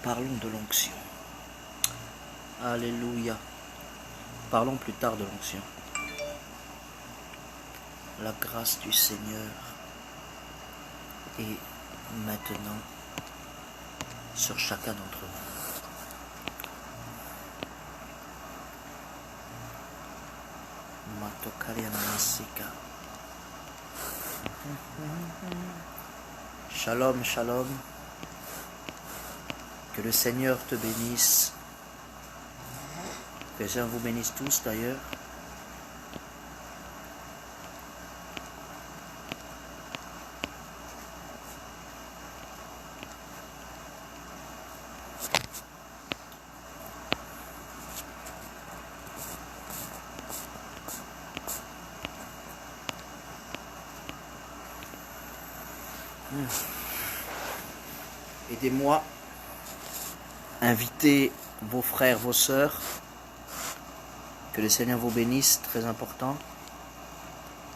Parlons de l'onction. Alléluia. Parlons plus tard de l'onction. La grâce du Seigneur est maintenant sur chacun d'entre vous. Shalom, shalom. Que le Seigneur te bénisse. Que le Seigneur vous bénisse tous d'ailleurs. Aidez-moi. Invitez vos frères, vos sœurs. Que le Seigneur vous bénisse, très important.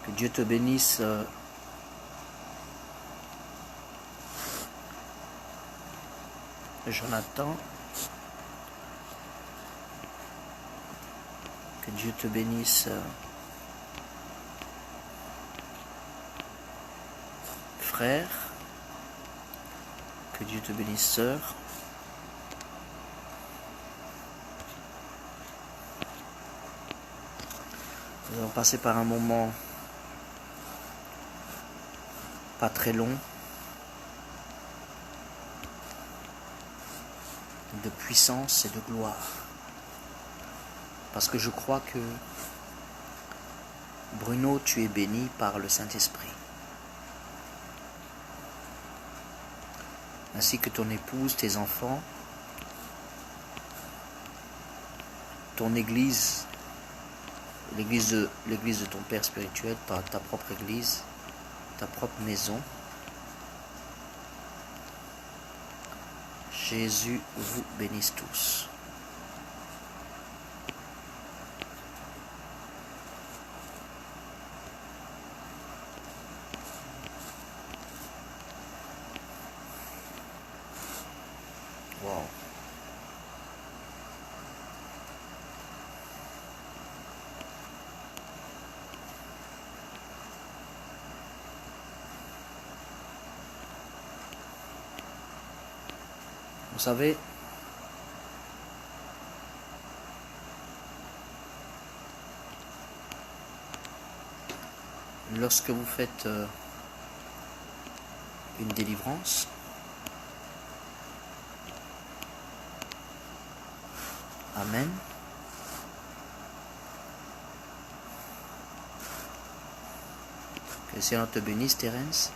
Que Dieu te bénisse. Jonathan. Que Dieu te bénisse. Frère. Que Dieu te bénisse, sœur. Nous allons passer par un moment pas très long de puissance et de gloire. Parce que je crois que Bruno, tu es béni par le Saint-Esprit. Ainsi que ton épouse, tes enfants, ton église, l'église de ton Père spirituel, ta propre église, ta propre maison. Jésus vous bénisse tous. Wow. Vous savez, lorsque vous faites une délivrance, amen, que le Seigneur te bénisse, Thérence.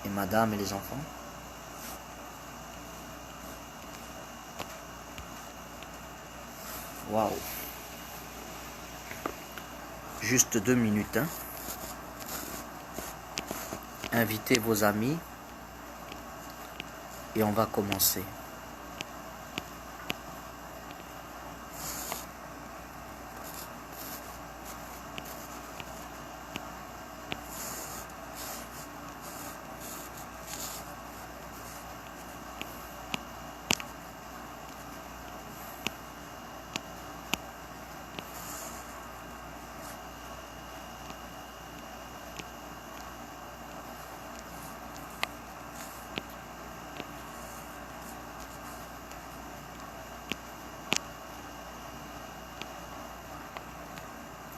Et madame et les enfants. Waouh. Juste 2 minutes. Hein. Invitez vos amis. Et on va commencer.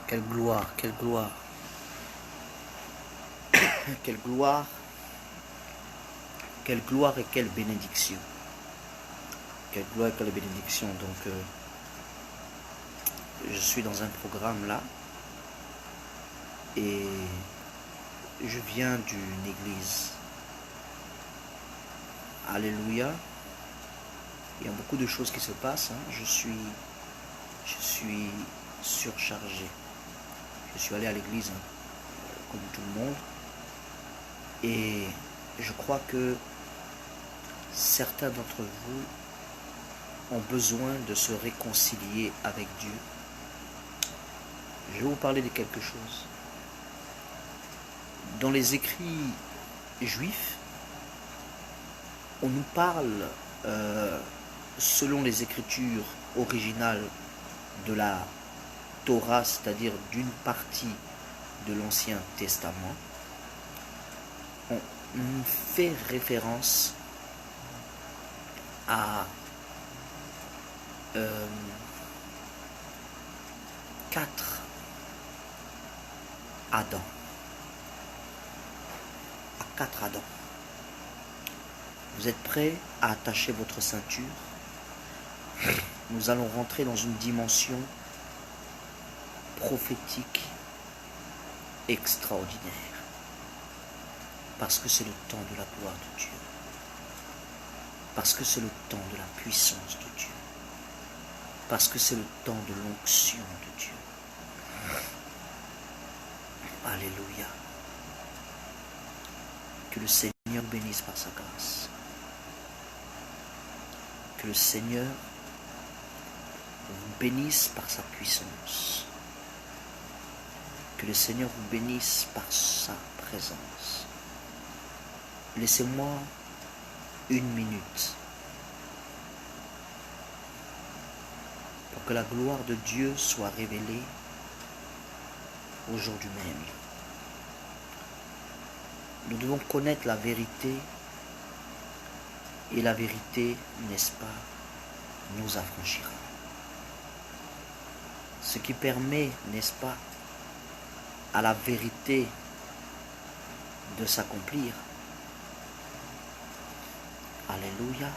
Quelle gloire, quelle gloire. Quelle gloire. Quelle gloire et quelle bénédiction. Quelle gloire et quelle bénédiction. Donc, je suis dans un programme là. Et je viens d'une église. Alléluia. Il y a beaucoup de choses qui se passent. Hein. Je suis surchargé. Je suis allé à l'église comme tout le monde et je crois que certains d'entre vous ont besoin de se réconcilier avec Dieu. Je vais vous parler de quelque chose. Dans les écrits juif, on nous parle, selon les écritures originales de la Torah, c'est-à-dire d'une partie de l'Ancien Testament, on fait référence à 4 Adam. À 4 Adam. Vous êtes prêts à attacher votre ceinture? Nous allons rentrer dans une dimension prophétique extraordinaire. Parce que c'est le temps de la gloire de Dieu. Parce que c'est le temps de la puissance de Dieu. Parce que c'est le temps de l'onction de Dieu. Alléluia. Que le Seigneur bénisse par sa grâce. Que le Seigneur vous bénisse par sa puissance. Que le Seigneur vous bénisse par sa présence. Laissez-moi 1 minute pour que la gloire de Dieu soit révélée aujourd'hui même. Nous devons connaître la vérité et la vérité, n'est-ce pas, nous affranchira. Ce qui permet, n'est-ce pas, à la vérité de s'accomplir. Alléluia.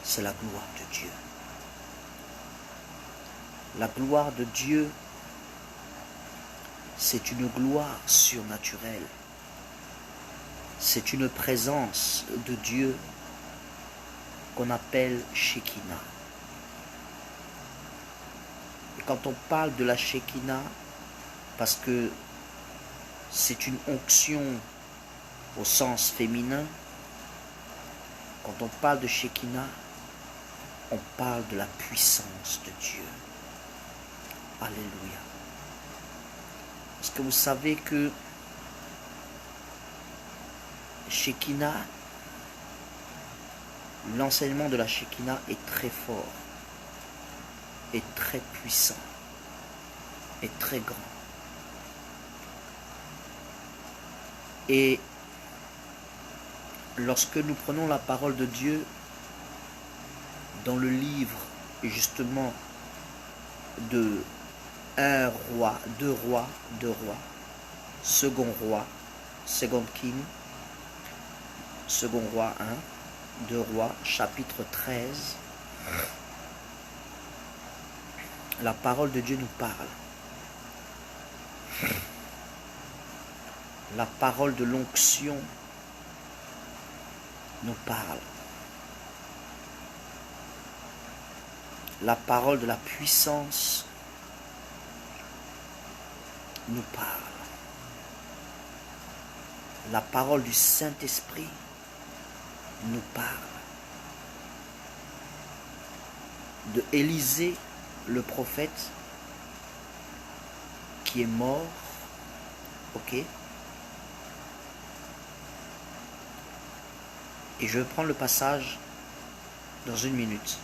C'est la gloire de Dieu. La gloire de Dieu, c'est une gloire surnaturelle. C'est une présence de Dieu qu'on appelle Shekinah. Et quand on parle de la Shekinah, parce que c'est une onction au sens féminin, quand on parle de Shekinah, on parle de la puissance de Dieu. Alléluia. Parce que vous savez que Shekinah, l'enseignement de la Shekinah est très fort, est très puissant, est très grand. Et lorsque nous prenons la parole de Dieu dans le livre justement de 1 roi, 2 rois, second roi, second king, second roi 1, 2 rois, chapitre 13, la parole de Dieu nous parle. La parole de l'onction nous parle. La parole de la puissance nous parle. La parole du Saint-Esprit nous parle. De Élisée, le prophète, qui est mort, ok? Et je vais prendre le passage dans 1 minute.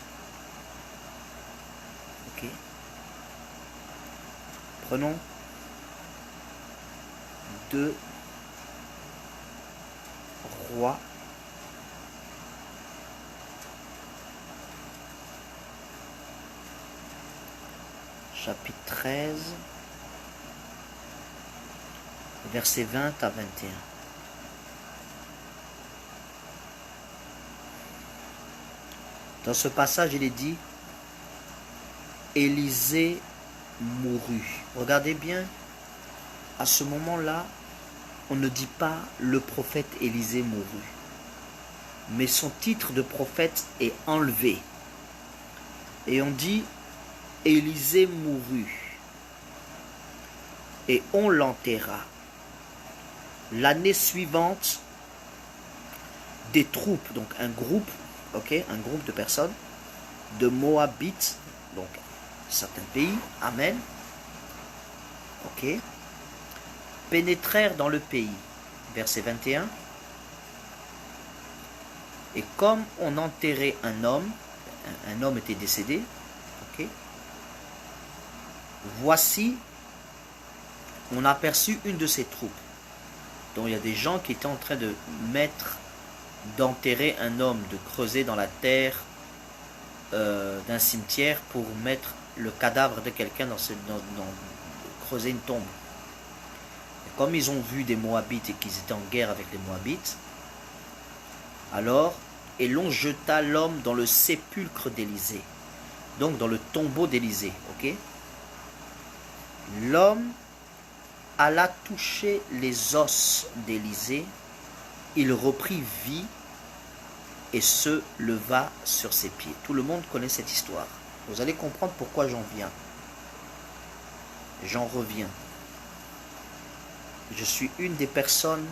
Ok? Prenons 2 rois. Chapitre 13, versets 20 à 21. Dans ce passage, il est dit, Élisée mourut. Regardez bien, à ce moment-là, on ne dit pas le prophète Élisée mourut, mais son titre de prophète est enlevé. Et on dit, Élisée mourut, et on l'enterra. L'année suivante, des troupes, donc un groupe, ok, un groupe de personnes, de Moabites, donc certains pays, amen, ok, pénétrèrent dans le pays. Verset 21. Et comme on enterrait un homme était décédé, ok. Voici, on aperçut une de ses troupes. Donc il y a des gens qui étaient en train d'enterrer un homme, de creuser dans la terre d'un cimetière pour mettre le cadavre de quelqu'un creuser une tombe. Et comme ils ont vu des Moabites et qu'ils étaient en guerre avec les Moabites, alors, et l'on jeta l'homme dans le sépulcre d'Élisée, donc dans le tombeau d'Élisée, ok. L'homme alla toucher les os d'Élisée, il reprit vie et se leva sur ses pieds. Tout le monde connaît cette histoire. Vous allez comprendre pourquoi j'en viens. J'en reviens. Je suis une des personnes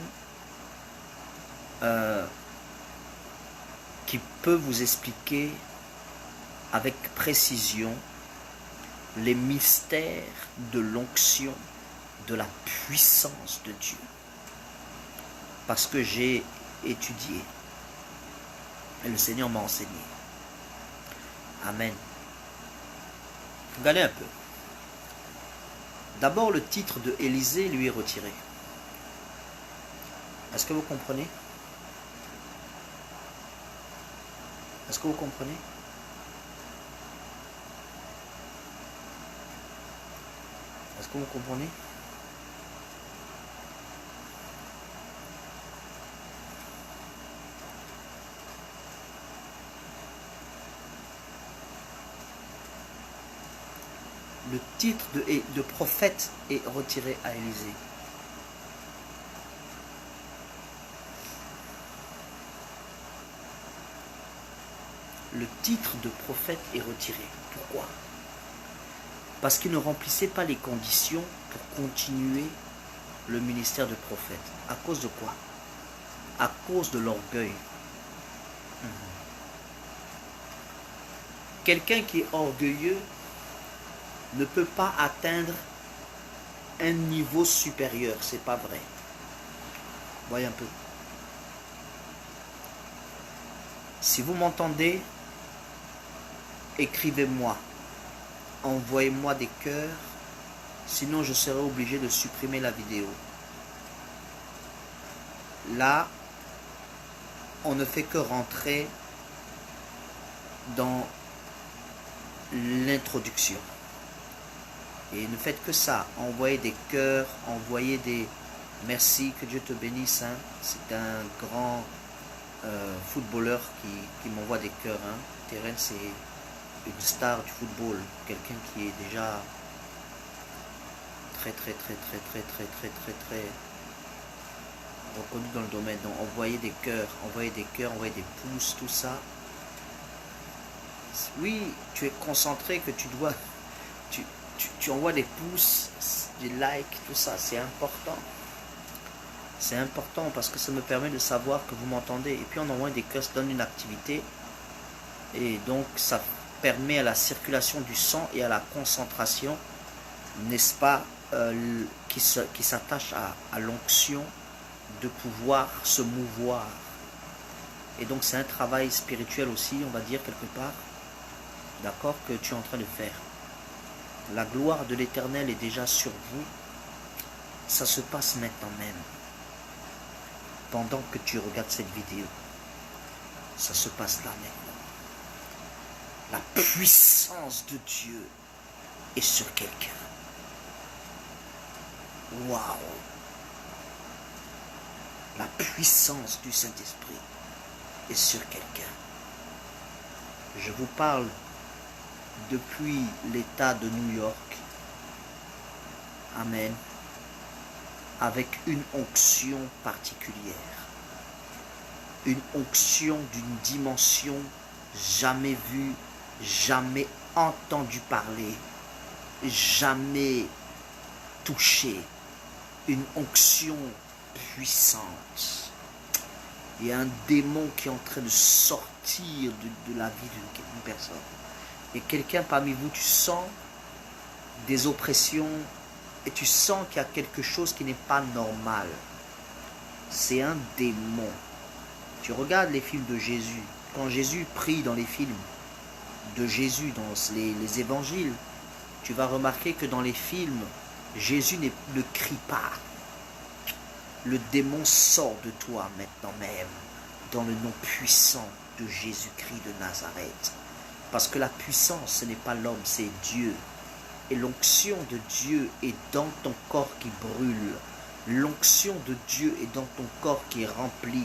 qui peut vous expliquer avec précision les mystères de l'onction, de la puissance de Dieu. Parce que j'ai étudié et le Seigneur m'a enseigné. Amen. Regardez un peu. D'abord, le titre de Élisée lui est retiré. Est-ce que vous comprenez? Est-ce que vous comprenez? Est-ce que vous comprenez? Le titre de prophète est retiré à Élisée. Le titre de prophète est retiré. Pourquoi? Parce qu'il ne remplissait pas les conditions pour continuer le ministère de prophète. À cause de quoi? À cause de l'orgueil. Quelqu'un qui est orgueilleux ne peut pas atteindre un niveau supérieur. C'est pas vrai. Voyez un peu. Si vous m'entendez, écrivez-moi. Envoyez-moi des cœurs. Sinon, je serai obligé de supprimer la vidéo. Là, on ne fait que rentrer dans l'introduction. Et ne faites que ça. Envoyez des cœurs, envoyez des merci, que Dieu te bénisse. Hein. C'est un grand footballeur qui m'envoie des cœurs. Hein. Terence, c'est une star du football. Quelqu'un qui est déjà très reconnu dans le domaine. Donc envoyez des cœurs, envoyez des pouces, tout ça. Oui, tu es concentré que tu dois... Tu envoies des pouces, des likes, tout ça, c'est important. C'est important parce que ça me permet de savoir que vous m'entendez. Et puis on envoie des cœurs, ça donne une activité. Et donc ça permet à la circulation du sang et à la concentration, n'est-ce pas, qui s'attache à l'onction de pouvoir se mouvoir. Et donc c'est un travail spirituel aussi, on va dire quelque part, d'accord, que tu es en train de faire. La gloire de l'Éternel est déjà sur vous. Ça se passe maintenant même. Pendant que tu regardes cette vidéo. Ça se passe là maintenant. La puissance de Dieu est sur quelqu'un. Waouh! La puissance du Saint-Esprit est sur quelqu'un. Je vous parle depuis l'État de New York. Amen. Avec une onction particulière. Une onction d'une dimension jamais vue, jamais entendu parler, jamais touchée. Une onction puissante. Il y a un démon qui est en train de sortir de la vie d'une personne. Et quelqu'un parmi vous, tu sens des oppressions, et tu sens qu'il y a quelque chose qui n'est pas normal. C'est un démon. Tu regardes les films de Jésus. Quand Jésus prie dans les films de Jésus, dans les évangiles, tu vas remarquer que dans les films, Jésus ne crie pas. Le démon sort de toi maintenant même, dans le nom puissant de Jésus-Christ de Nazareth. Parce que la puissance, ce n'est pas l'homme, c'est Dieu. Et l'onction de Dieu est dans ton corps qui brûle. L'onction de Dieu est dans ton corps qui est rempli.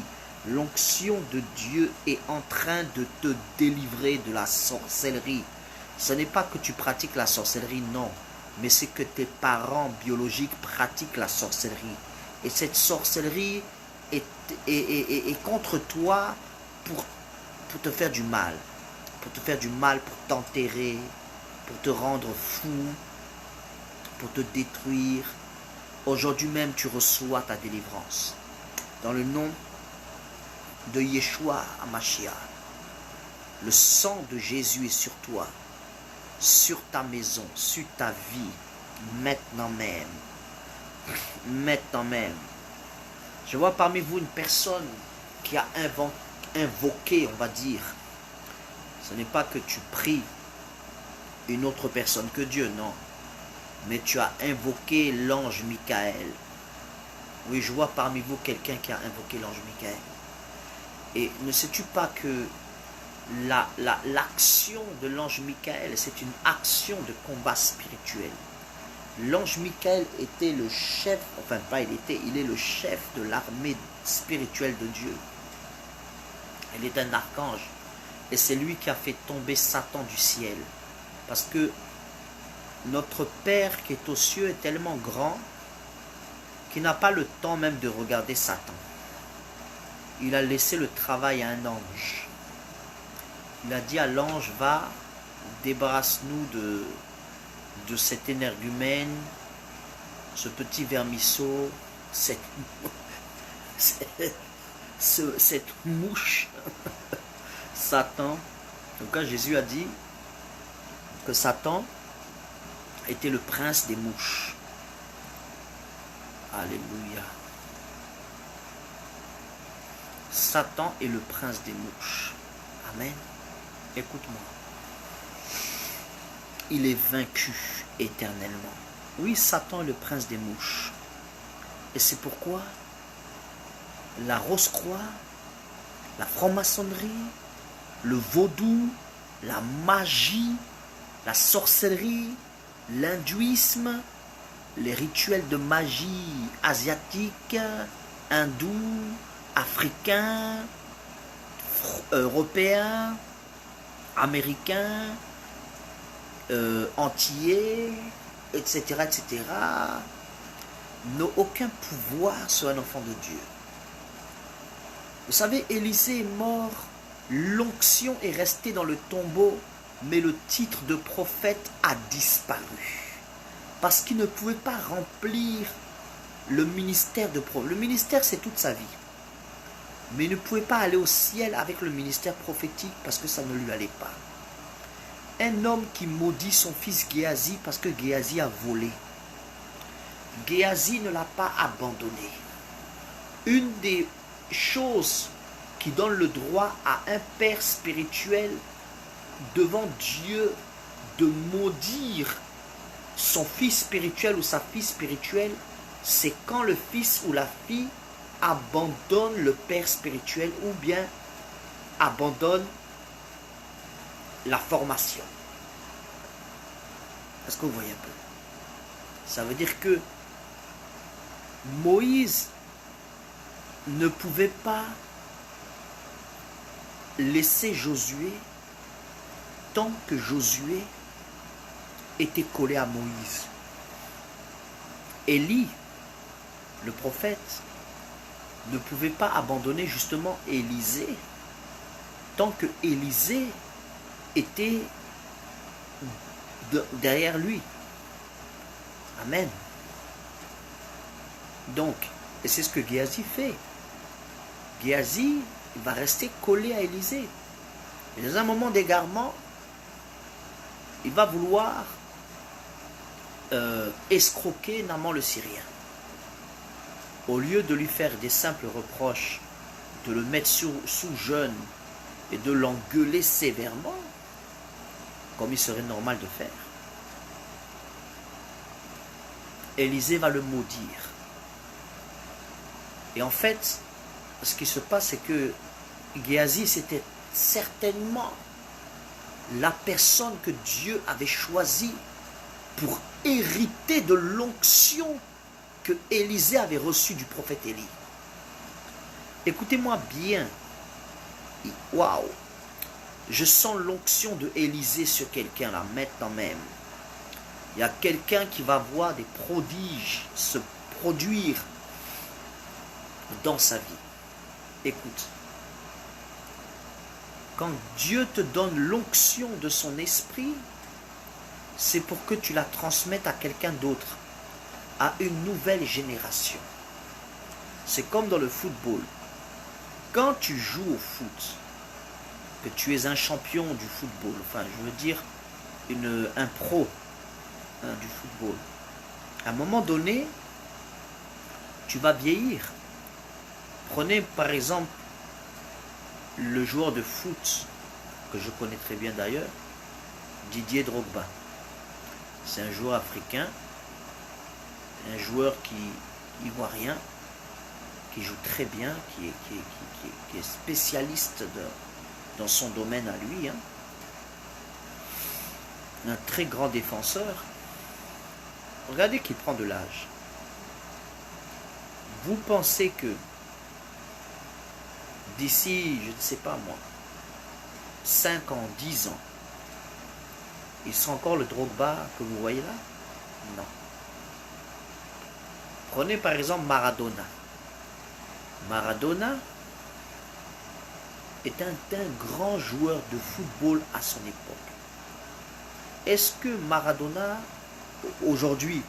L'onction de Dieu est en train de te délivrer de la sorcellerie. Ce n'est pas que tu pratiques la sorcellerie, non. Mais c'est que tes parents biologiques pratiquent la sorcellerie. Et cette sorcellerie est contre toi pour te faire du mal. Pour te faire du mal, pour t'enterrer, pour te rendre fou, pour te détruire. Aujourd'hui même, tu reçois ta délivrance. Dans le nom de Yeshua HaMashiach, le sang de Jésus est sur toi, sur ta maison, sur ta vie, maintenant même. Maintenant même. Je vois parmi vous une personne qui a invoqué, on va dire. Ce n'est pas que tu pries une autre personne que Dieu, non. Mais tu as invoqué l'ange Michael. Oui, je vois parmi vous quelqu'un qui a invoqué l'ange Michael. Et ne sais-tu pas que l'action de l'ange Michael, c'est une action de combat spirituel. L'ange Michael était le chef, enfin pas il est le chef de l'armée spirituelle de Dieu. Il est un archange. Et c'est lui qui a fait tomber Satan du ciel. Parce que notre Père qui est aux cieux est tellement grand qu'il n'a pas le temps même de regarder Satan. Il a laissé le travail à un ange. Il a dit à l'ange, va, débarrasse-nous de cet énergumène, ce petit vermisseau, cette mouche, Satan. Donc quand Jésus a dit que Satan était le prince des mouches. Alléluia. Satan est le prince des mouches. Amen. Écoute-moi. Il est vaincu éternellement. Oui, Satan est le prince des mouches. Et c'est pourquoi la rose-croix, la franc-maçonnerie, le vaudou, la magie, la sorcellerie, l'hindouisme, les rituels de magie asiatiques, hindous, africains, européens, américains, antillais, etc., etc., n'ont aucun pouvoir sur un enfant de Dieu. Vous savez, Élisée est mort, l'onction est restée dans le tombeau, mais le titre de prophète a disparu. Parce qu'il ne pouvait pas remplir le ministère de prophète. Le ministère, c'est toute sa vie. Mais il ne pouvait pas aller au ciel avec le ministère prophétique parce que ça ne lui allait pas. Un homme qui maudit son fils Géasi parce que Géasi a volé. Géasi ne l'a pas abandonné. Une des choses qui donne le droit à un père spirituel devant Dieu de maudire son fils spirituel ou sa fille spirituelle, c'est quand le fils ou la fille abandonne le père spirituel ou bien abandonne la formation. Est-ce que vous voyez un peu? Ça veut dire que Moïse ne pouvait pas laisser Josué tant que Josué était collé à Moïse. Élie, le prophète, ne pouvait pas abandonner justement Élisée tant que Élisée était derrière lui. Amen. Donc, et c'est ce que Géasi fait. Géasi, il va rester collé à Élisée. Et dans un moment d'égarement, il va vouloir escroquer Naaman le Syrien. Au lieu de lui faire des simples reproches, de le mettre sous jeûne et de l'engueuler sévèrement, comme il serait normal de faire, Élisée va le maudire. Et en fait, ce qui se passe, c'est que Géasi, c'était certainement la personne que Dieu avait choisie pour hériter de l'onction que Élisée avait reçue du prophète Élie. Écoutez-moi bien. Waouh! Je sens l'onction de Élisée sur quelqu'un là, maintenant même. Il y a quelqu'un qui va voir des prodiges se produire dans sa vie. Écoute. Quand Dieu te donne l'onction de son esprit, c'est pour que tu la transmettes à quelqu'un d'autre, à une nouvelle génération. C'est comme dans le football. Quand tu joues au foot, que tu es un champion du football, enfin je veux dire un pro du football, à un moment donné, tu vas vieillir. Prenez par exemple le joueur de foot que je connais très bien d'ailleurs, Didier Drogba. C'est un joueur africain, un joueur ivoirien, qui joue très bien, qui est spécialiste dans son domaine à lui. Un très grand défenseur. Regardez qu'il prend de l'âge. Vous pensez que d'ici, je ne sais pas moi, 5 ans, 10 ans, il sera encore le Drogba que vous voyez là? Non. Prenez par exemple Maradona. Maradona est un grand joueur de football à son époque. Est-ce que Maradona, aujourd'hui,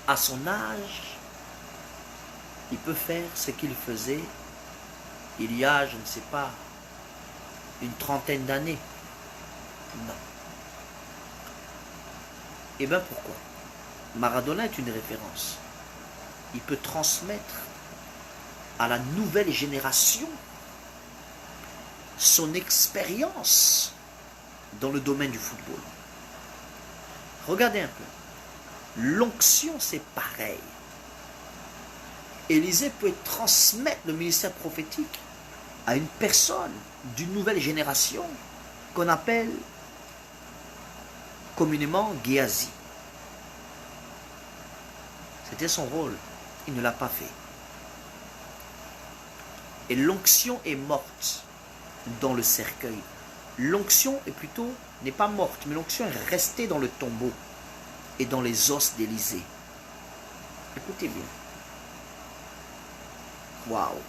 à son âge, il peut faire ce qu'il faisait il y a, je ne sais pas, une trentaine d'années? Non. Et bien pourquoi? Maradona est une référence. Il peut transmettre à la nouvelle génération son expérience dans le domaine du football. Regardez un peu. L'onction, c'est pareil. Élisée peut transmettre le ministère prophétique à une personne d'une nouvelle génération qu'on appelle communément Géasi. C'était son rôle. Il ne l'a pas fait. Et l'onction est morte dans le cercueil. L'onction n'est pas morte, mais l'onction est restée dans le tombeau et dans les os d'Élisée. Écoutez bien. Waouh.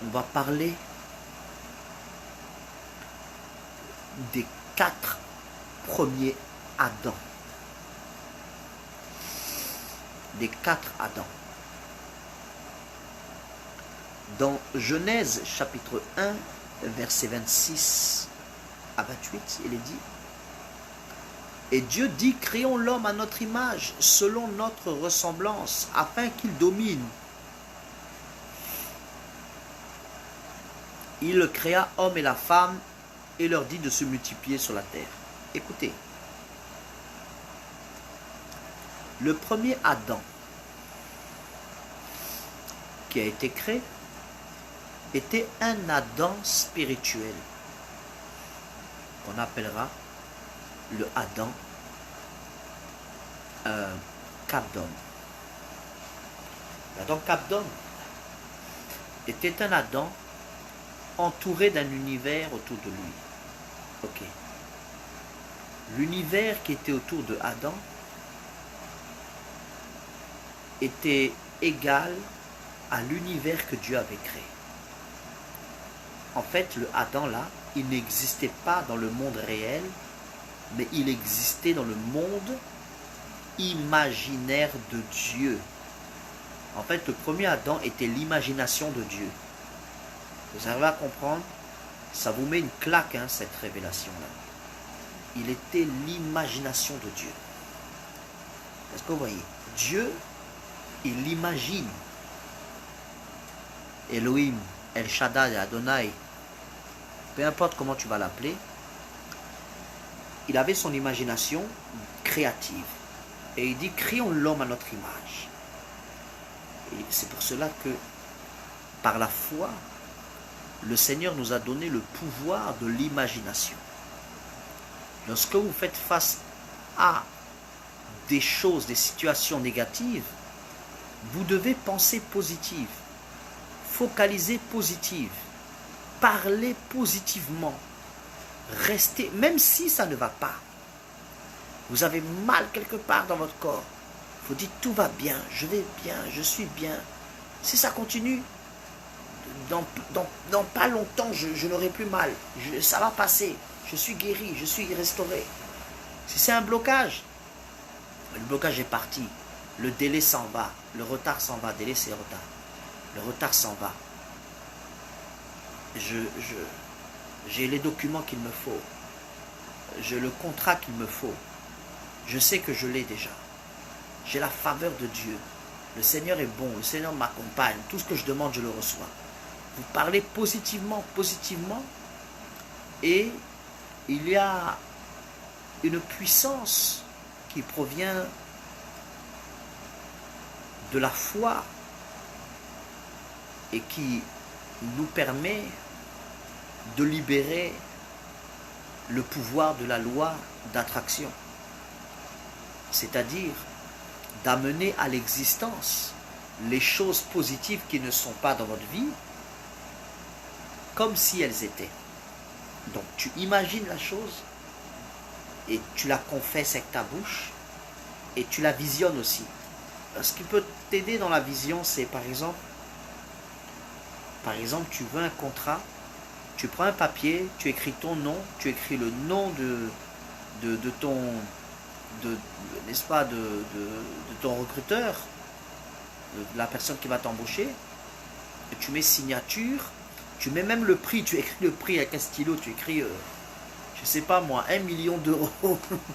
On va parler des 4 premiers Adams. Des 4 Adams. Dans Genèse chapitre 1, verset 26 à 28, il est dit: et Dieu dit, créons l'homme à notre image, selon notre ressemblance, afin qu'il domine. Il le créa, homme et la femme, et leur dit de se multiplier sur la terre. Écoutez, le premier Adam qui a été créé était un Adam spirituel, qu'on appellera le Adam Capdom. L'Adam Capdom était un Adam entouré d'un univers autour de lui. Ok. L'univers qui était autour de Adam était égal à l'univers que Dieu avait créé. En fait, le Adam là, il n'existait pas dans le monde réel, mais il existait dans le monde imaginaire de Dieu. En fait, le premier Adam était l'imagination de Dieu. Vous arrivez à comprendre? Ça vous met une claque, cette révélation-là. il était l'imagination de Dieu. Est-ce que vous voyez? Dieu, il imagine. Elohim, El Shaddai, Adonai, peu importe comment tu vas l'appeler, il avait son imagination créative. Et il dit, créons l'homme à notre image. Et c'est pour cela que, par la foi, le Seigneur nous a donné le pouvoir de l'imagination. Lorsque vous faites face à des choses, des situations négatives, vous devez penser positive, focaliser positive, parler positivement, rester, même si ça ne va pas. Vous avez mal quelque part dans votre corps, vous dites tout va bien, je vais bien, je suis bien. Si ça continue, dans pas longtemps, je n'aurai plus mal, ça va passer, je suis guéri, je suis restauré. Si c'est un blocage, le blocage est parti, le délai s'en va, le retard s'en va, délai c'est retard, le retard s'en va. J'ai les documents qu'il me faut, j'ai le contrat qu'il me faut, je sais que je l'ai déjà, j'ai la faveur de Dieu, le Seigneur est bon, le Seigneur m'accompagne, tout ce que je demande je le reçois. Vous parlez positivement, et il y a une puissance qui provient de la foi et qui nous permet de libérer le pouvoir de la loi d'attraction, c'est-à-dire d'amener à l'existence les choses positives qui ne sont pas dans votre vie comme si elles étaient. Donc tu imagines la chose et tu la confesses avec ta bouche et tu la visionnes aussi. Ce qui peut t'aider dans la vision, c'est par exemple, tu veux un contrat, tu prends un papier, tu écris ton nom, tu écris le nom de ton recruteur, de la personne qui va t'embaucher, et tu mets signature, tu mets même le prix, tu écris le prix avec un stylo, tu écris, je sais pas moi, 1 million d'euros,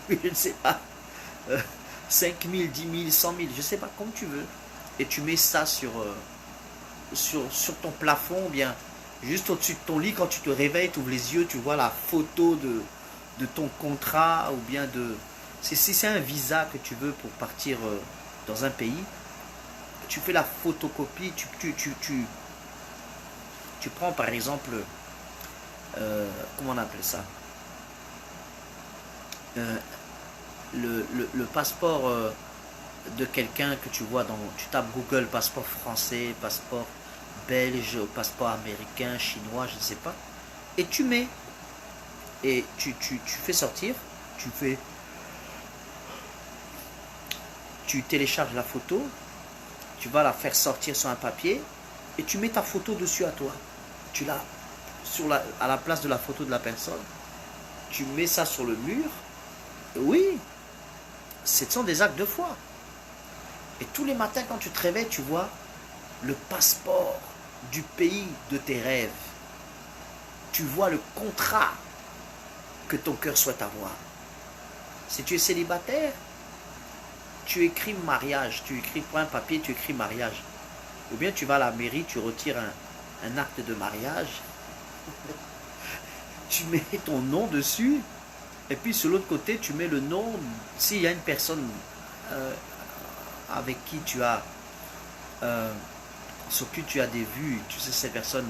je ne sais pas, 5 000, 10 000, 100 000, je sais pas, comme tu veux, et tu mets ça sur ton plafond, bien juste au-dessus de ton lit, quand tu te réveilles, tu ouvres les yeux, tu vois la photo de ton contrat, ou bien si c'est un visa que tu veux pour partir dans un pays, tu fais la photocopie, tu prends par exemple, comment on appelle ça, le passeport de quelqu'un que tu vois tu tapes Google, passeport français, passeport belge, passeport américain, chinois, je ne sais pas, et tu mets, et tu fais sortir, tu télécharges la photo, tu vas la faire sortir sur un papier, et tu mets ta photo dessus à toi, tu l'as à la place de la photo de la personne, tu mets ça sur le mur. Oui, ce sont des actes de foi. Et tous les matins quand tu te réveilles, tu vois le passeport du pays de tes rêves. Tu vois le contrat que ton cœur souhaite avoir. Si tu es célibataire, tu écris mariage, prends un papier, tu écris mariage. Ou bien tu vas à la mairie, tu retires un acte de mariage, tu mets ton nom dessus, et puis sur l'autre côté, tu mets le nom, s'il y a une personne avec qui sur qui tu as des vues, tu sais cette personne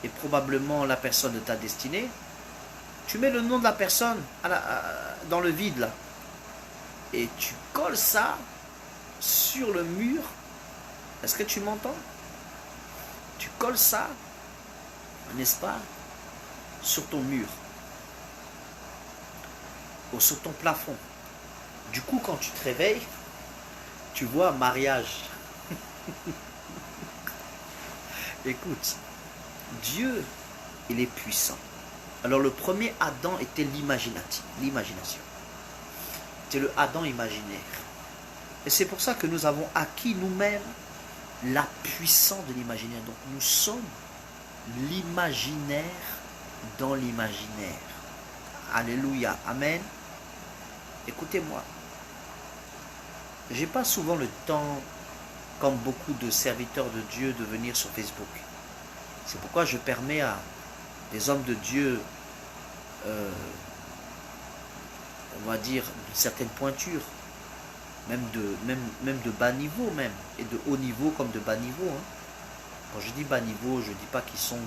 est probablement la personne de ta destinée, tu mets le nom de la personne dans le vide là, et tu colles ça sur le mur. Est-ce que tu m'entends? Tu colles ça, n'est-ce pas, sur ton mur ou sur ton plafond. Du coup, quand tu te réveilles, tu vois mariage. Écoute, Dieu, il est puissant. Alors le premier Adam était l'imagination. C'est le Adam imaginaire. Et c'est pour ça que nous avons acquis nous-mêmes la puissance de l'imaginaire. Donc nous sommes l'imaginaire dans l'imaginaire. Alléluia. Amen. Écoutez-moi. J'ai pas souvent le temps, comme beaucoup de serviteurs de Dieu, de venir sur Facebook. C'est pourquoi je permets à des hommes de Dieu, on va dire, d'une certaine pointure, même de bas niveau même, et de haut niveau comme de bas niveau. Hein. Quand je dis bas niveau, je ne dis pas qu'ils sont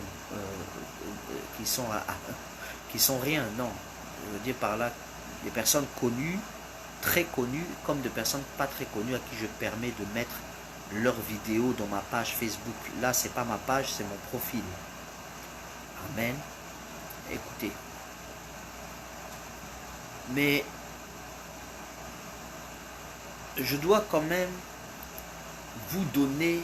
rien, non. Je veux dire par là des personnes connues, très connues, comme des personnes pas très connues à qui je permets de mettre leurs vidéos dans ma page Facebook. Là, c'est pas ma page, c'est mon profil. Amen. Écoutez. Mais je dois quand même vous donner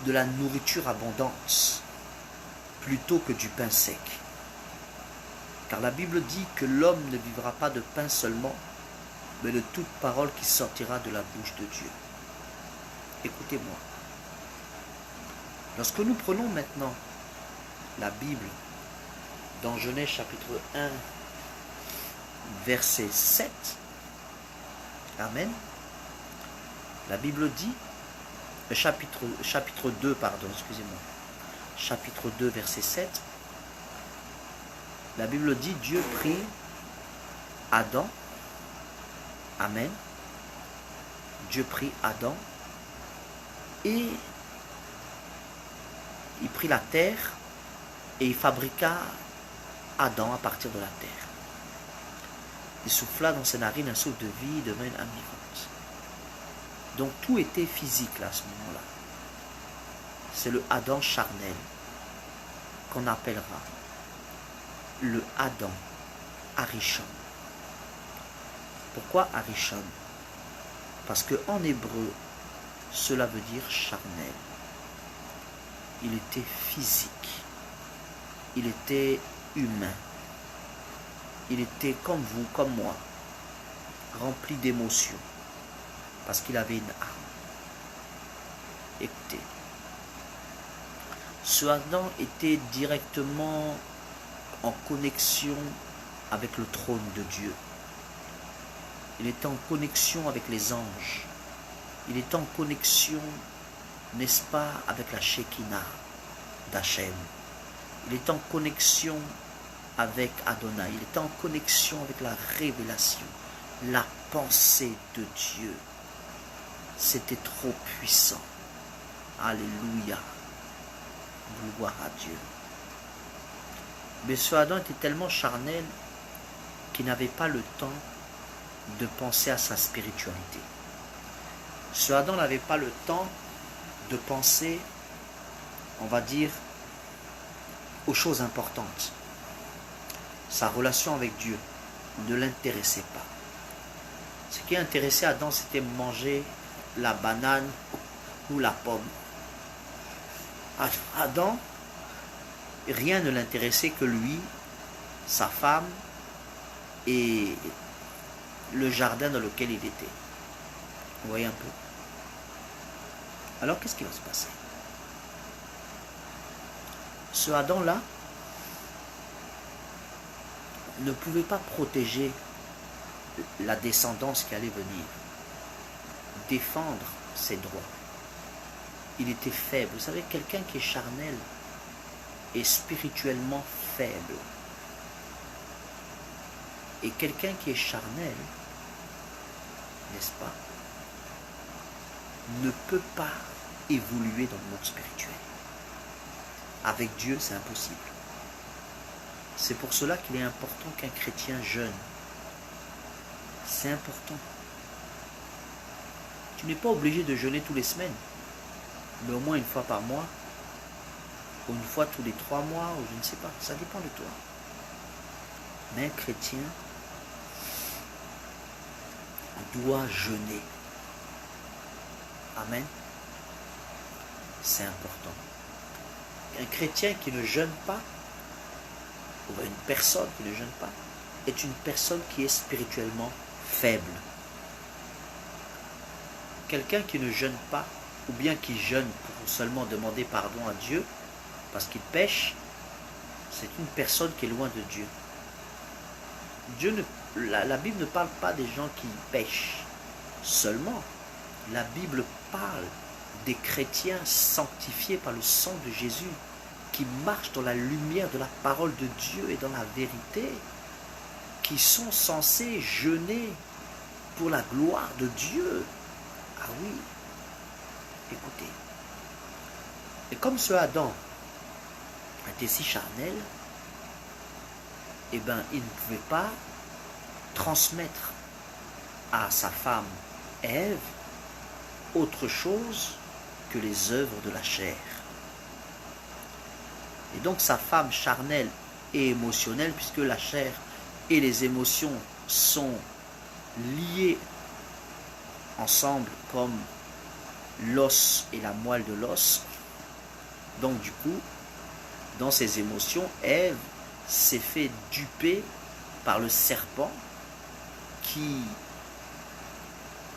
de la nourriture abondante plutôt que du pain sec. Car la Bible dit que l'homme ne vivra pas de pain seulement, mais de toute parole qui sortira de la bouche de Dieu. Écoutez-moi. Lorsque nous prenons maintenant la Bible dans Genèse chapitre 1, verset 7, Amen, la Bible dit, chapitre 2, pardon, excusez-moi, chapitre 2, verset 7, la Bible dit, Dieu prit Adam, Amen, Dieu prit Adam, et il prit la terre, et il fabriqua Adam à partir de la terre. Il souffla dans ses narines un souffle de vie, de devint âme vivante. Donc tout était physique là, à ce moment-là. C'est le Adam charnel qu'on appellera le Adam Arishon. Pourquoi Arishon? Parce qu'en hébreu, cela veut dire charnel. Il était physique. Il était humain. Il était comme vous, comme moi, rempli d'émotions, parce qu'il avait une âme. Écoutez, ce Adam était directement en connexion avec le trône de Dieu. Il était en connexion avec les anges. Il était en connexion, n'est-ce pas, avec la Shekinah d'Hachem. Il était en connexion avec Adonai. Il était en connexion avec la révélation, la pensée de Dieu. C'était trop puissant. Alléluia. Gloire à Dieu. Mais ce Adam était tellement charnel qu'il n'avait pas le temps de penser à sa spiritualité. Ce Adam n'avait pas le temps de penser, on va dire, aux choses importantes. Sa relation avec Dieu ne l'intéressait pas. Ce qui intéressait Adam, c'était manger la banane ou la pomme. Adam, rien ne l'intéressait que lui, sa femme et le jardin dans lequel il était. Vous voyez un peu? Alors qu'est-ce qui va se passer? Ce Adam-là ne pouvait pas protéger la descendance qui allait venir, défendre ses droits. Il était faible. Vous savez, quelqu'un qui est charnel est spirituellement faible. Et quelqu'un qui est charnel, n'est-ce pas, ne peut pas évoluer dans le monde spirituel. Avec Dieu, c'est impossible. C'est pour cela qu'il est important qu'un chrétien jeûne. C'est important. Tu n'es pas obligé de jeûner tous les semaines, mais au moins une fois par mois, ou une fois tous les 3 mois, ou je ne sais pas, ça dépend de toi. Mais un chrétien doit jeûner. Amen. C'est important. Un chrétien qui ne jeûne pas, ou une personne qui ne jeûne pas, est une personne qui est spirituellement faible. Quelqu'un qui ne jeûne pas, ou bien qui jeûne pour seulement demander pardon à Dieu, parce qu'il pêche, c'est une personne qui est loin de Dieu. La Bible ne parle pas des gens qui pêchent seulement. La Bible parle des chrétiens sanctifiés par le sang de Jésus, qui marchent dans la lumière de la parole de Dieu et dans la vérité, qui sont censés jeûner pour la gloire de Dieu. Ah oui, écoutez. Et comme ce Adam était si charnel, eh bien, il ne pouvait pas transmettre à sa femme Ève autre chose que les œuvres de la chair. Et donc sa femme charnelle et émotionnelle, puisque la chair et les émotions sont liées ensemble comme l'os et la moelle de l'os. Donc du coup, dans ses émotions, Ève s'est fait duper par le serpent qui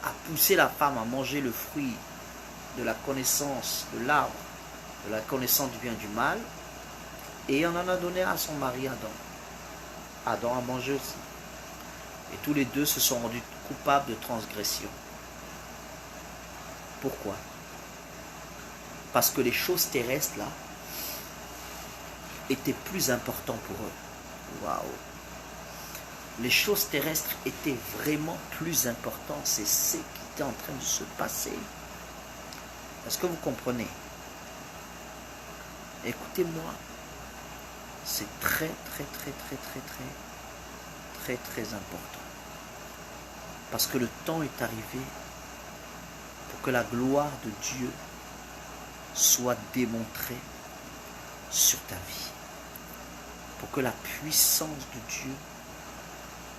a poussé la femme à manger le fruit de la connaissance de l'arbre, de la connaissance du bien et du mal, et on en a donné à son mari Adam. Adam a mangé aussi. Et tous les deux se sont rendus coupables de transgression. Pourquoi? Parce que les choses terrestres, là, étaient plus importantes pour eux. Waouh! Les choses terrestres étaient vraiment plus importantes. C'est ce qui était en train de se passer. Est-ce que vous comprenez? Écoutez-moi. C'est très important. Parce que le temps est arrivé pour que la gloire de Dieu soit démontrée sur ta vie. Pour que la puissance de Dieu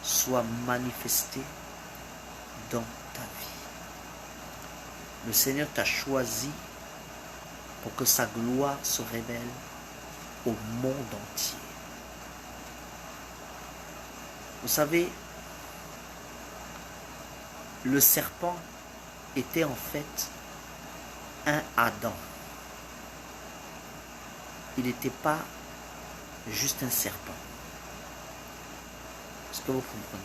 soit manifestée dans ta vie. Le Seigneur t'a choisi pour que sa gloire se révèle au monde entier. Vous savez, le serpent était en fait un Adam. Il n'était pas juste un serpent. Est-ce que vous comprenez?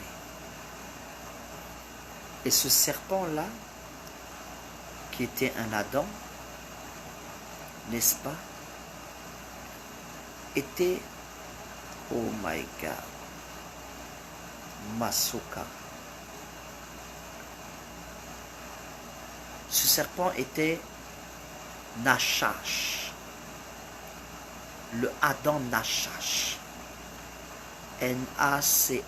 Et ce serpent-là, qui était un Adam, n'est-ce pas, était, oh my God, Masuka. Ce serpent était Nachash, le Adam Nachash, N-A-C-H-A-S-H,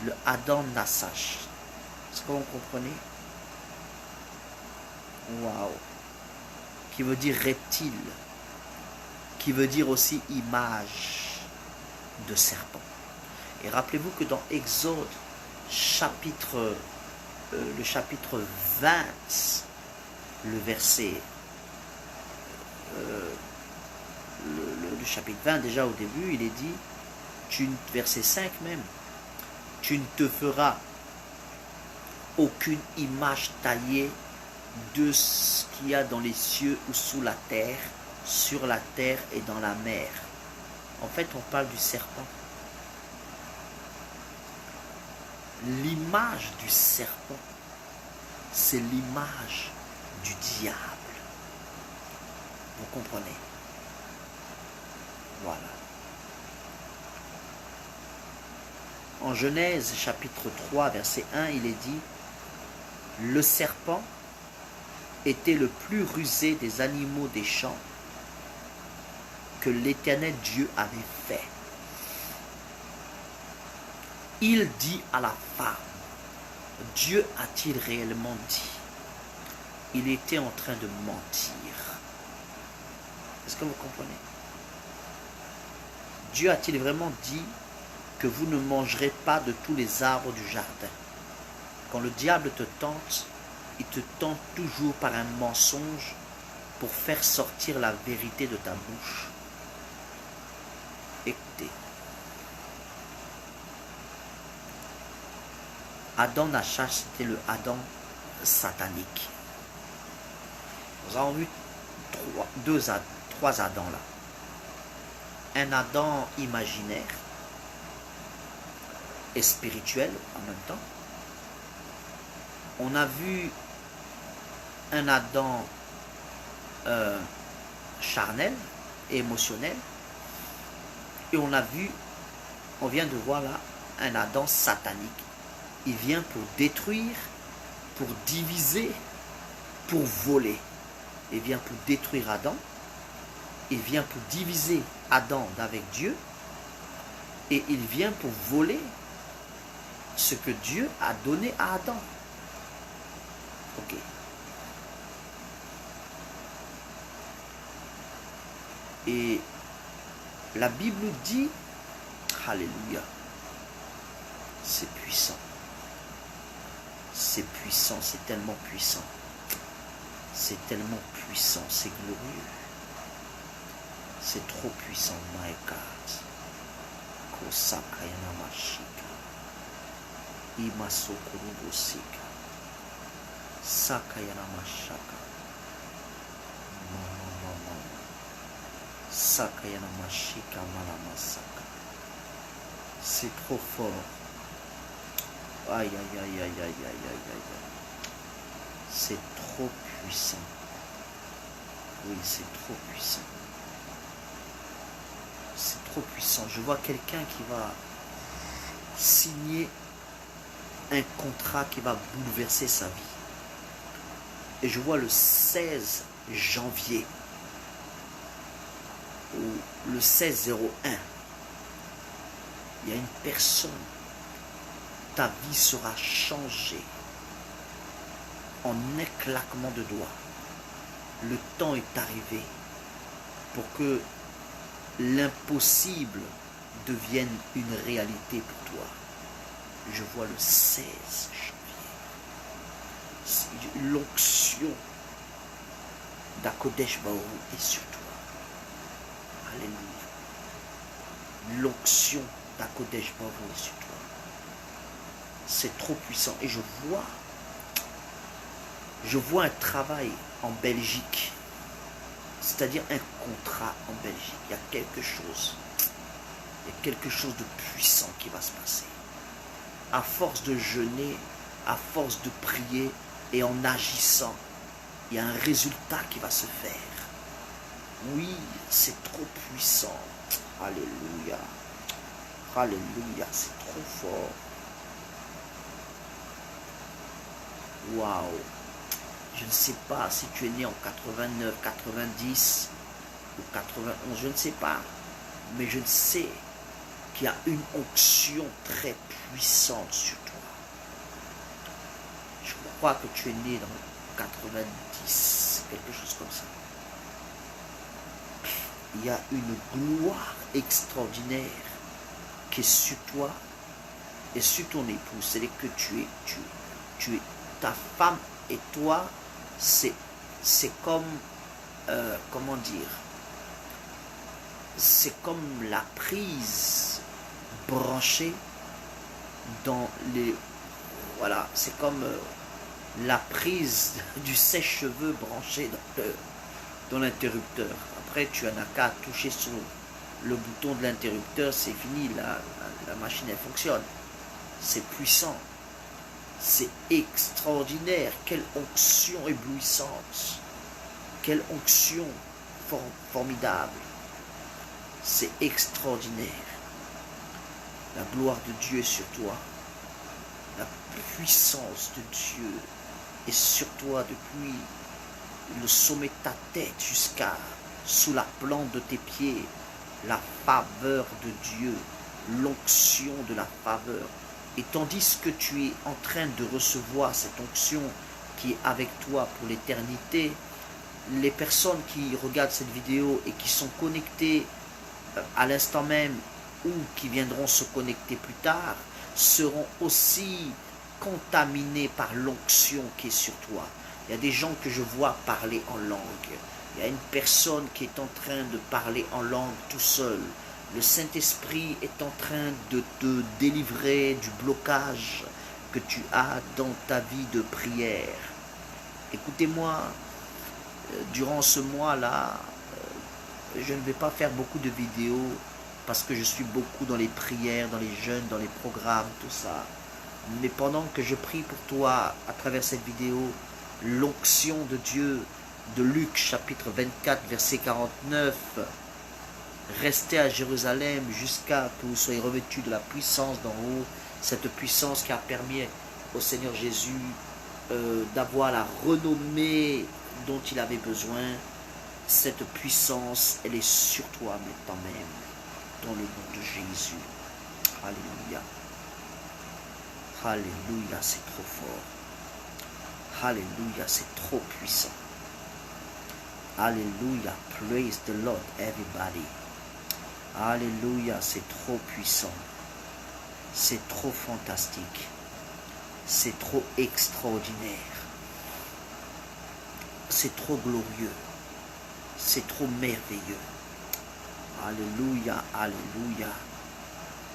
le Adam Nachash. Est-ce que vous comprenez? Waouh! Qui veut dire reptile, qui veut dire aussi image de serpent. Et rappelez-vous que dans Exode, le chapitre 20, le verset, le chapitre 20, déjà au début, il est dit, verset 5 même, tu ne te feras aucune image taillée de ce qu'il y a dans les cieux ou sous la terre, sur la terre et dans la mer. En fait, on parle du serpent. L'image du serpent, c'est l'image du diable. Vous comprenez? Voilà. En Genèse chapitre 3, verset 1, il est dit, le serpent était le plus rusé des animaux des champs que l'Éternel Dieu avait fait. Il dit à la femme, Dieu a-t-il réellement dit? Il était en train de mentir. Est-ce que vous comprenez? Dieu a-t-il vraiment dit que vous ne mangerez pas de tous les arbres du jardin? Quand le diable te tente, il te tente toujours par un mensonge pour faire sortir la vérité de ta bouche. Écoutez. Adam Nachash, c'était le Adam satanique. Nous avons vu trois Adams là. Un Adam imaginaire et spirituel en même temps. On a vu un Adam charnel et émotionnel. Et on vient de voir là un Adam satanique. Il vient pour détruire, pour diviser, pour voler. Il vient pour détruire Adam. Il vient pour diviser Adam d'avec Dieu. Et il vient pour voler ce que Dieu a donné à Adam. Ok. Et la Bible dit, alléluia, c'est puissant. C'est puissant, c'est tellement puissant. C'est tellement puissant, c'est glorieux. C'est trop puissant, my God. Kosaka yanamashika. Imasokurubosika. Saka yanamashaka. Mama. Saka yanamashika malamasaka. C'est trop fort. Aïe, aïe, aïe, aïe, aïe, aïe, aïe, aïe. C'est trop puissant. Oui, c'est trop puissant. C'est trop puissant. Je vois quelqu'un qui va signer un contrat qui va bouleverser sa vie. Et je vois le 16 janvier, ou le 16-01, il y a une personne, ta vie sera changée en un claquement de doigts. Le temps est arrivé pour que l'impossible devienne une réalité pour toi. Je vois le 16 janvier. L'onction d'Akodesh Baoru est sur toi. Alléluia. L'onction d'Akodesh Baoru est sur toi. C'est trop puissant. Et je vois un travail en Belgique. C'est-à-dire un contrat en Belgique. Il y a quelque chose. Il y a quelque chose de puissant qui va se passer. À force de jeûner, à force de prier et en agissant, il y a un résultat qui va se faire. Oui, c'est trop puissant. Alléluia. Alléluia, c'est trop fort. Waouh. Je ne sais pas si tu es né en 89, 90 ou 91, je ne sais pas. Mais je sais qu'il y a une onction très puissante sur toi. Je crois que tu es né dans 90, quelque chose comme ça. Il y a une gloire extraordinaire qui est sur toi et sur ton épouse. C'est-à-dire que tu es ta femme et toi, c'est comme, comment dire, c'est comme la prise branchée dans les, voilà, c'est comme la prise du sèche-cheveux branché dans l'interrupteur. Après, tu n'as qu'à toucher sur le bouton de l'interrupteur, c'est fini, la machine elle fonctionne. C'est puissant. C'est extraordinaire. Quelle onction éblouissante. Quelle onction formidable. C'est extraordinaire. La gloire de Dieu est sur toi. La puissance de Dieu est sur toi depuis le sommet de ta tête jusqu'à sous la plante de tes pieds. La faveur de Dieu, l'onction de la faveur. Et tandis que tu es en train de recevoir cette onction qui est avec toi pour l'éternité, les personnes qui regardent cette vidéo et qui sont connectées à l'instant même ou qui viendront se connecter plus tard, seront aussi contaminés par l'onction qui est sur toi. Il y a des gens que je vois parler en langue. Il y a une personne qui est en train de parler en langue tout seul. Le Saint-Esprit est en train de te délivrer du blocage que tu as dans ta vie de prière. Écoutez-moi, durant ce mois-là, je ne vais pas faire beaucoup de vidéos parce que je suis beaucoup dans les prières, dans les jeûnes, dans les programmes, tout ça. Mais pendant que je prie pour toi à travers cette vidéo, l'onction de Dieu de Luc chapitre 24 verset 49, restez à Jérusalem jusqu'à que vous soyez revêtus de la puissance d'en haut, cette puissance qui a permis au Seigneur Jésus d'avoir la renommée dont il avait besoin. Cette puissance, elle est sur toi maintenant même, dans le nom de Jésus. Alléluia. Alléluia, c'est trop fort. Alléluia, c'est trop puissant. Alléluia, praise the Lord, everybody. Alléluia, c'est trop puissant. C'est trop fantastique. C'est trop extraordinaire. C'est trop glorieux. C'est trop merveilleux. Alléluia, alléluia.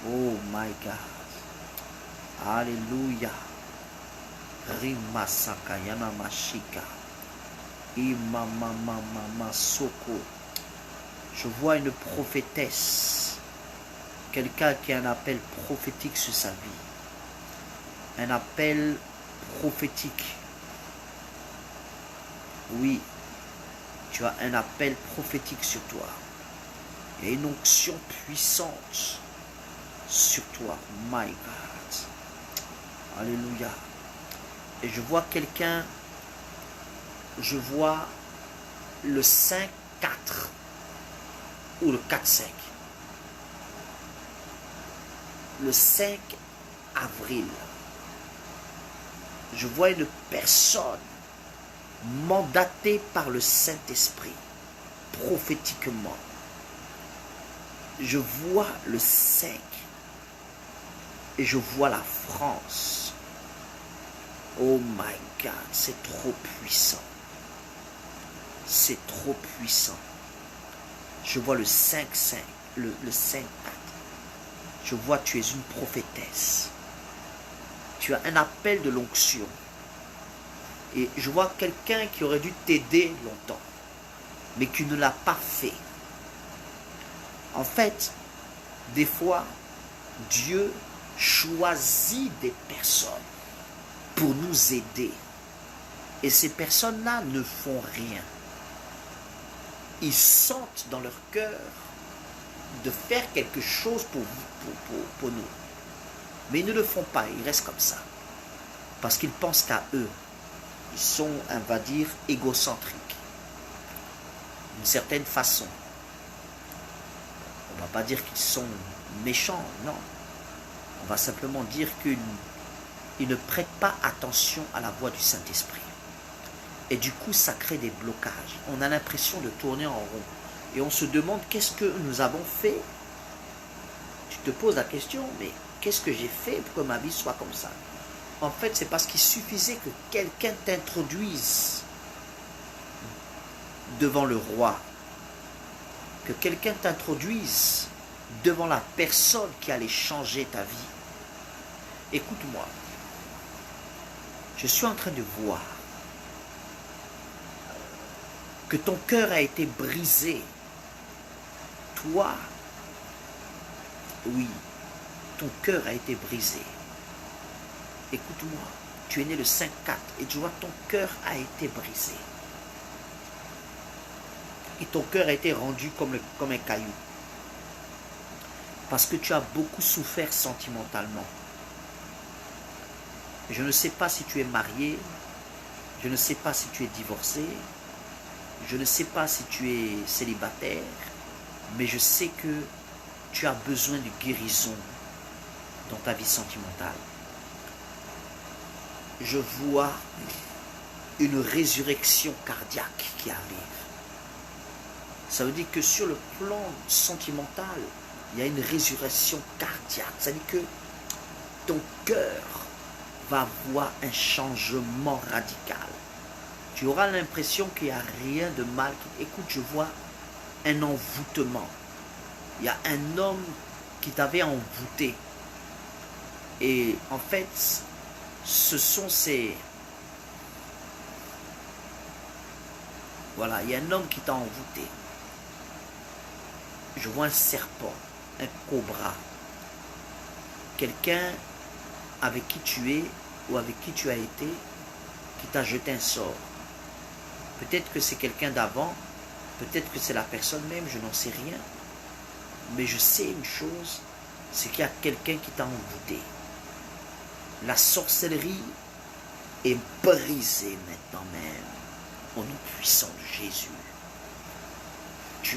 Oh my God. Alléluia. Rima sakayana mashika. Imamamamama soko. Je vois une prophétesse. Quelqu'un qui a un appel prophétique sur sa vie. Un appel prophétique. Oui. Tu as un appel prophétique sur toi. Il y a une onction puissante sur toi. My God. Alléluia. Et je vois quelqu'un, je vois le 5-4 ou le 4-5. Le 5 avril. Je vois une personne mandaté par le Saint-Esprit, prophétiquement. Je vois le 5 et je vois la France. Oh my God, c'est trop puissant. C'est trop puissant. Je vois le 5-5, le 5-4. Je vois tu es une prophétesse. Tu as un appel de l'onction. Et je vois quelqu'un qui aurait dû t'aider longtemps, mais qui ne l'a pas fait. En fait, des fois, Dieu choisit des personnes pour nous aider. Et ces personnes-là ne font rien. Ils sentent dans leur cœur de faire quelque chose pour nous. Mais ils ne le font pas, ils restent comme ça. Parce qu'ils pensent qu'à eux. Ils sont, on va dire, égocentriques. D'une certaine façon. On ne va pas dire qu'ils sont méchants, non. On va simplement dire qu'ils ne prêtent pas attention à la voix du Saint-Esprit. Et du coup, ça crée des blocages. On a l'impression de tourner en rond. Et on se demande, qu'est-ce que nous avons fait? Tu te poses la question, mais qu'est-ce que j'ai fait pour que ma vie soit comme ça? En fait, c'est parce qu'il suffisait que quelqu'un t'introduise devant le roi. Que quelqu'un t'introduise devant la personne qui allait changer ta vie. Écoute-moi. Je suis en train de voir que ton cœur a été brisé. Toi, oui, ton cœur a été brisé. Écoute-moi, tu es né le 5-4 et tu vois ton cœur a été brisé. Et ton cœur a été rendu comme un caillou. Parce que tu as beaucoup souffert sentimentalement. Je ne sais pas si tu es marié, je ne sais pas si tu es divorcé, je ne sais pas si tu es célibataire, mais je sais que tu as besoin de guérison dans ta vie sentimentale. Je vois une résurrection cardiaque qui arrive. Ça veut dire que sur le plan sentimental, il y a une résurrection cardiaque. Ça veut dire que ton cœur va voir un changement radical. Tu auras l'impression qu'il n'y a rien de mal. Écoute, je vois un envoûtement. Il y a un homme qui t'avait envoûté. Et en fait, ce sont ces... Voilà, il y a un homme qui t'a envoûté. Je vois un serpent, un cobra. Quelqu'un avec qui tu es ou avec qui tu as été, qui t'a jeté un sort. Peut-être que c'est quelqu'un d'avant, peut-être que c'est la personne même, je n'en sais rien. Mais je sais une chose, c'est qu'il y a quelqu'un qui t'a envoûté. La sorcellerie est brisée maintenant même, au nom puissant de Jésus.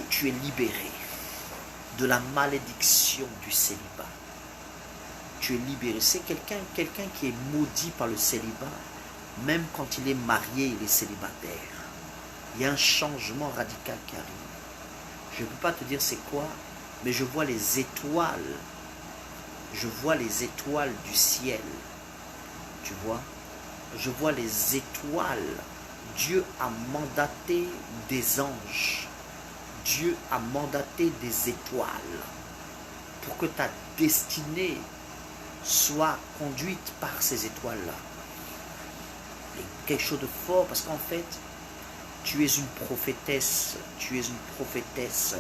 Tu es libéré de la malédiction du célibat. Tu es libéré. C'est quelqu'un qui est maudit par le célibat, même quand il est marié, il est célibataire. Il y a un changement radical qui arrive. Je ne peux pas te dire c'est quoi, mais je vois les étoiles. Je vois les étoiles du ciel. Tu vois? Je vois les étoiles. Dieu a mandaté des anges. Dieu a mandaté des étoiles pour que ta destinée soit conduite par ces étoiles-là. Quelque chose de fort, parce qu'en fait, tu es une prophétesse. Tu es une prophétesse.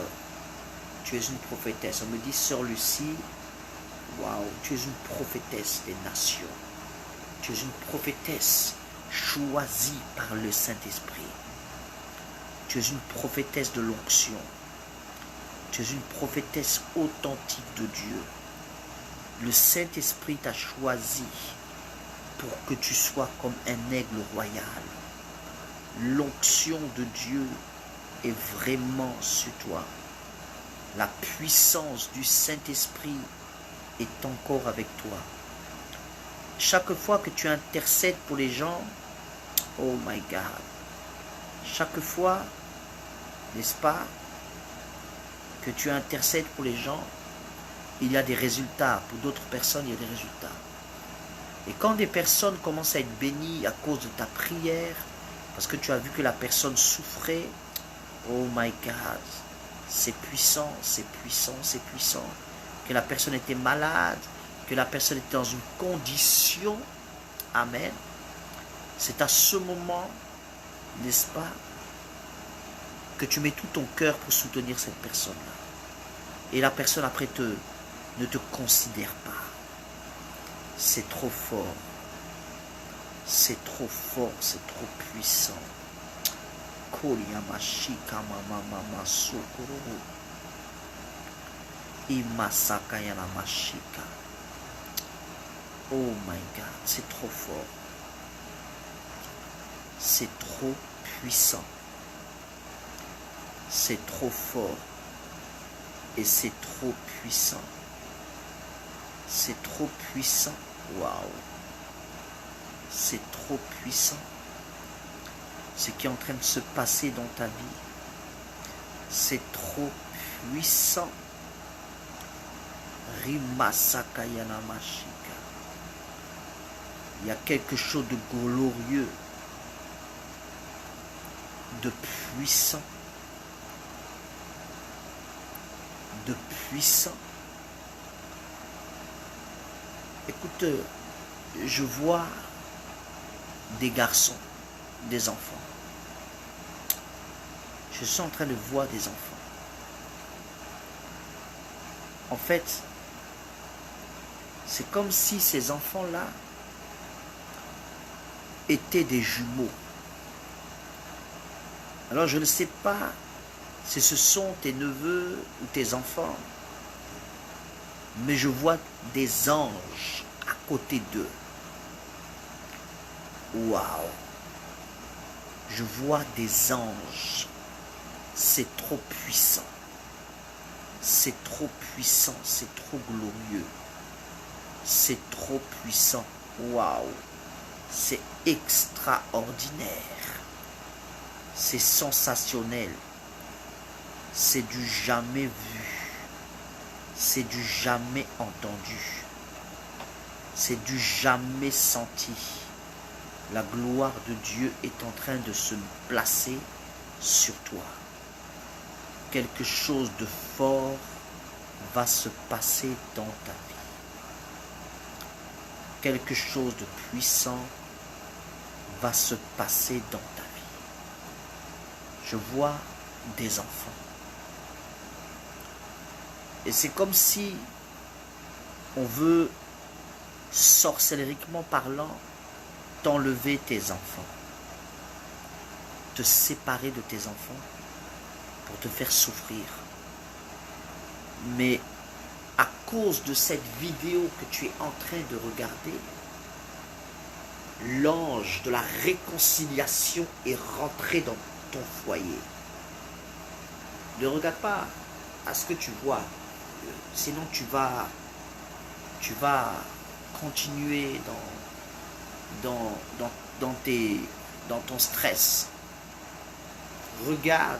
Tu es une prophétesse. On me dit, Sœur Lucie, waouh, tu es une prophétesse des nations. Tu es une prophétesse choisie par le Saint-Esprit. Tu es une prophétesse de l'onction. Tu es une prophétesse authentique de Dieu. Le Saint-Esprit t'a choisi pour que tu sois comme un aigle royal. L'onction de Dieu est vraiment sur toi. La puissance du Saint-Esprit est encore avec toi. Chaque fois que tu intercèdes pour les gens, oh my God, chaque fois, n'est-ce pas, que tu intercèdes pour les gens, il y a des résultats. Pour d'autres personnes, il y a des résultats. Et quand des personnes commencent à être bénies à cause de ta prière, parce que tu as vu que la personne souffrait, oh my God, c'est puissant, c'est puissant, c'est puissant. Que la personne était malade, que la personne était dans une condition, amen. C'est à ce moment, n'est-ce pas, que tu mets tout ton cœur pour soutenir cette personne-là. Et la personne après ne te considère pas. C'est trop fort. C'est trop fort, c'est trop puissant. Koriyamashika mama sokoro. Imasakayana mashika. Oh my God, c'est trop fort. C'est trop puissant. C'est trop fort. Et c'est trop puissant. C'est trop puissant. Waouh. C'est trop puissant. Ce qui est en train de se passer dans ta vie, c'est trop puissant. Rimasakayana mashika. Il y a quelque chose de glorieux, de puissant, de puissant. Écoute, je vois des garçons, des enfants. Je suis en train de voir des enfants. En fait, c'est comme si ces enfants-là étaient des jumeaux. Alors je ne sais pas si ce sont tes neveux ou tes enfants, mais je vois des anges à côté d'eux. Waouh! Je vois des anges. C'est trop puissant. C'est trop puissant. C'est trop glorieux. C'est trop puissant. Waouh! C'est extraordinaire. C'est sensationnel. C'est du jamais vu. C'est du jamais entendu. C'est du jamais senti. La gloire de Dieu est en train de se placer sur toi. Quelque chose de fort va se passer dans ta vie. Quelque chose de puissant va se passer dans ta vie. Je vois des enfants. Et c'est comme si on veut, sorcelleriquement parlant, t'enlever tes enfants. Te séparer de tes enfants pour te faire souffrir. Mais à cause de cette vidéo que tu es en train de regarder, l'ange de la réconciliation est rentré dans ton foyer. Ne regarde pas à ce que tu vois, sinon tu vas continuer dans ton stress. Regarde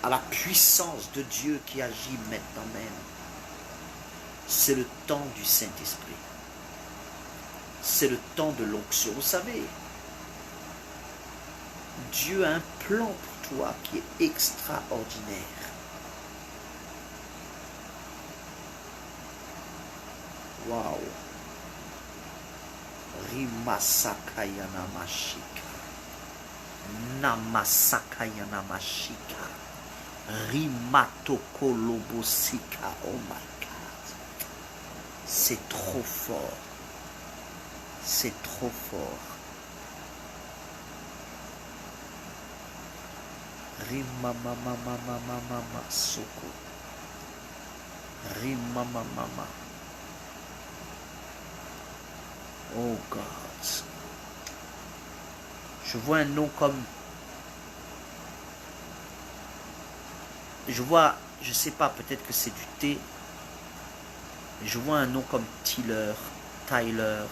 à la puissance de Dieu qui agit maintenant même. C'est le temps du Saint-Esprit. C'est le temps de l'onction. Vous savez, Dieu a un plan pour toi qui est extraordinaire. Waouh. Rimasakayana Mashika. Namasakayana Mashika. Rimatokolobosika. Oh my God. C'est trop fort. C'est trop fort. Rimamamamamamama soko. Rimamamama. Oh God. Je vois un nom comme... je sais pas, peut-être que c'est du thé. Je vois un nom comme Tyler, Taylor,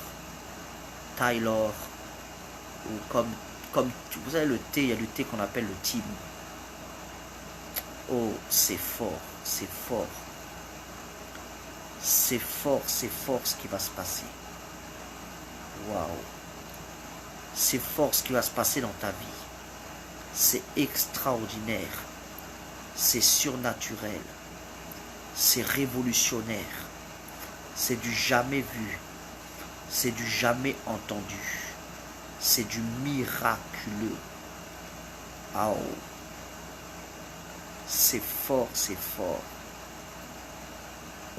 ou comme vous savez le thé, il y a le thé qu'on appelle le Tim. Oh, c'est fort, c'est fort. C'est fort, c'est fort ce qui va se passer. Waouh. C'est fort ce qui va se passer dans ta vie. C'est extraordinaire. C'est surnaturel. C'est révolutionnaire. C'est du jamais vu. C'est du jamais entendu. C'est du miraculeux. Ah oh. C'est fort, c'est fort.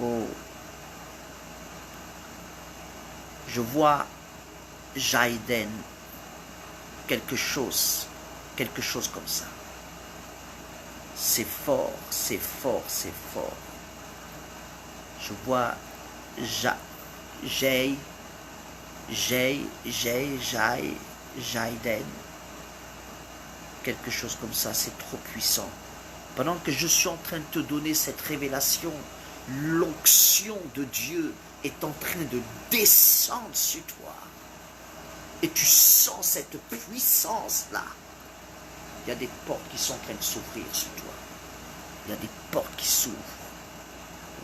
Oh. Je vois Jaiden, quelque chose comme ça. C'est fort, c'est fort, c'est fort. Je vois Jaiden, quelque chose comme ça, c'est trop puissant. Pendant que je suis en train de te donner cette révélation, l'onction de Dieu est en train de descendre sur toi. Et tu sens cette puissance-là. Il y a des portes qui sont en train de s'ouvrir sur toi. Il y a des portes qui s'ouvrent.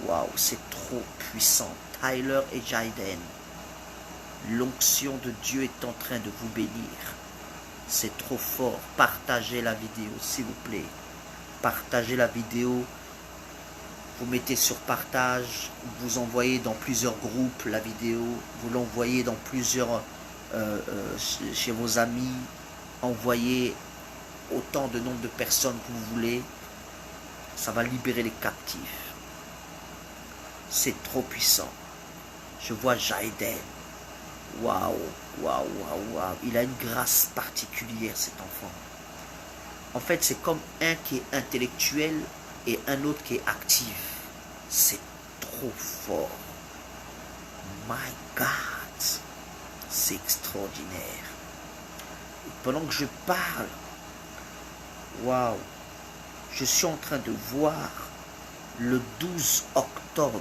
Waouh, c'est trop puissant. Tyler et Jaiden, l'onction de Dieu est en train de vous bénir. C'est trop fort. Partagez la vidéo, s'il vous plaît. Partagez la vidéo. Vous mettez sur partage. Vous envoyez dans plusieurs groupes la vidéo. Vous l'envoyez dans plusieurs... chez vos amis. Envoyez autant de nombre de personnes que vous voulez. Ça va libérer les captifs. C'est trop puissant. Je vois Jaiden. Waouh, waouh, waouh, waouh. Il a une grâce particulière, cet enfant. En fait, c'est comme un qui est intellectuel et un autre qui est actif. C'est trop fort. My God. C'est extraordinaire. Et pendant que je parle, waouh, je suis en train de voir le 12 octobre.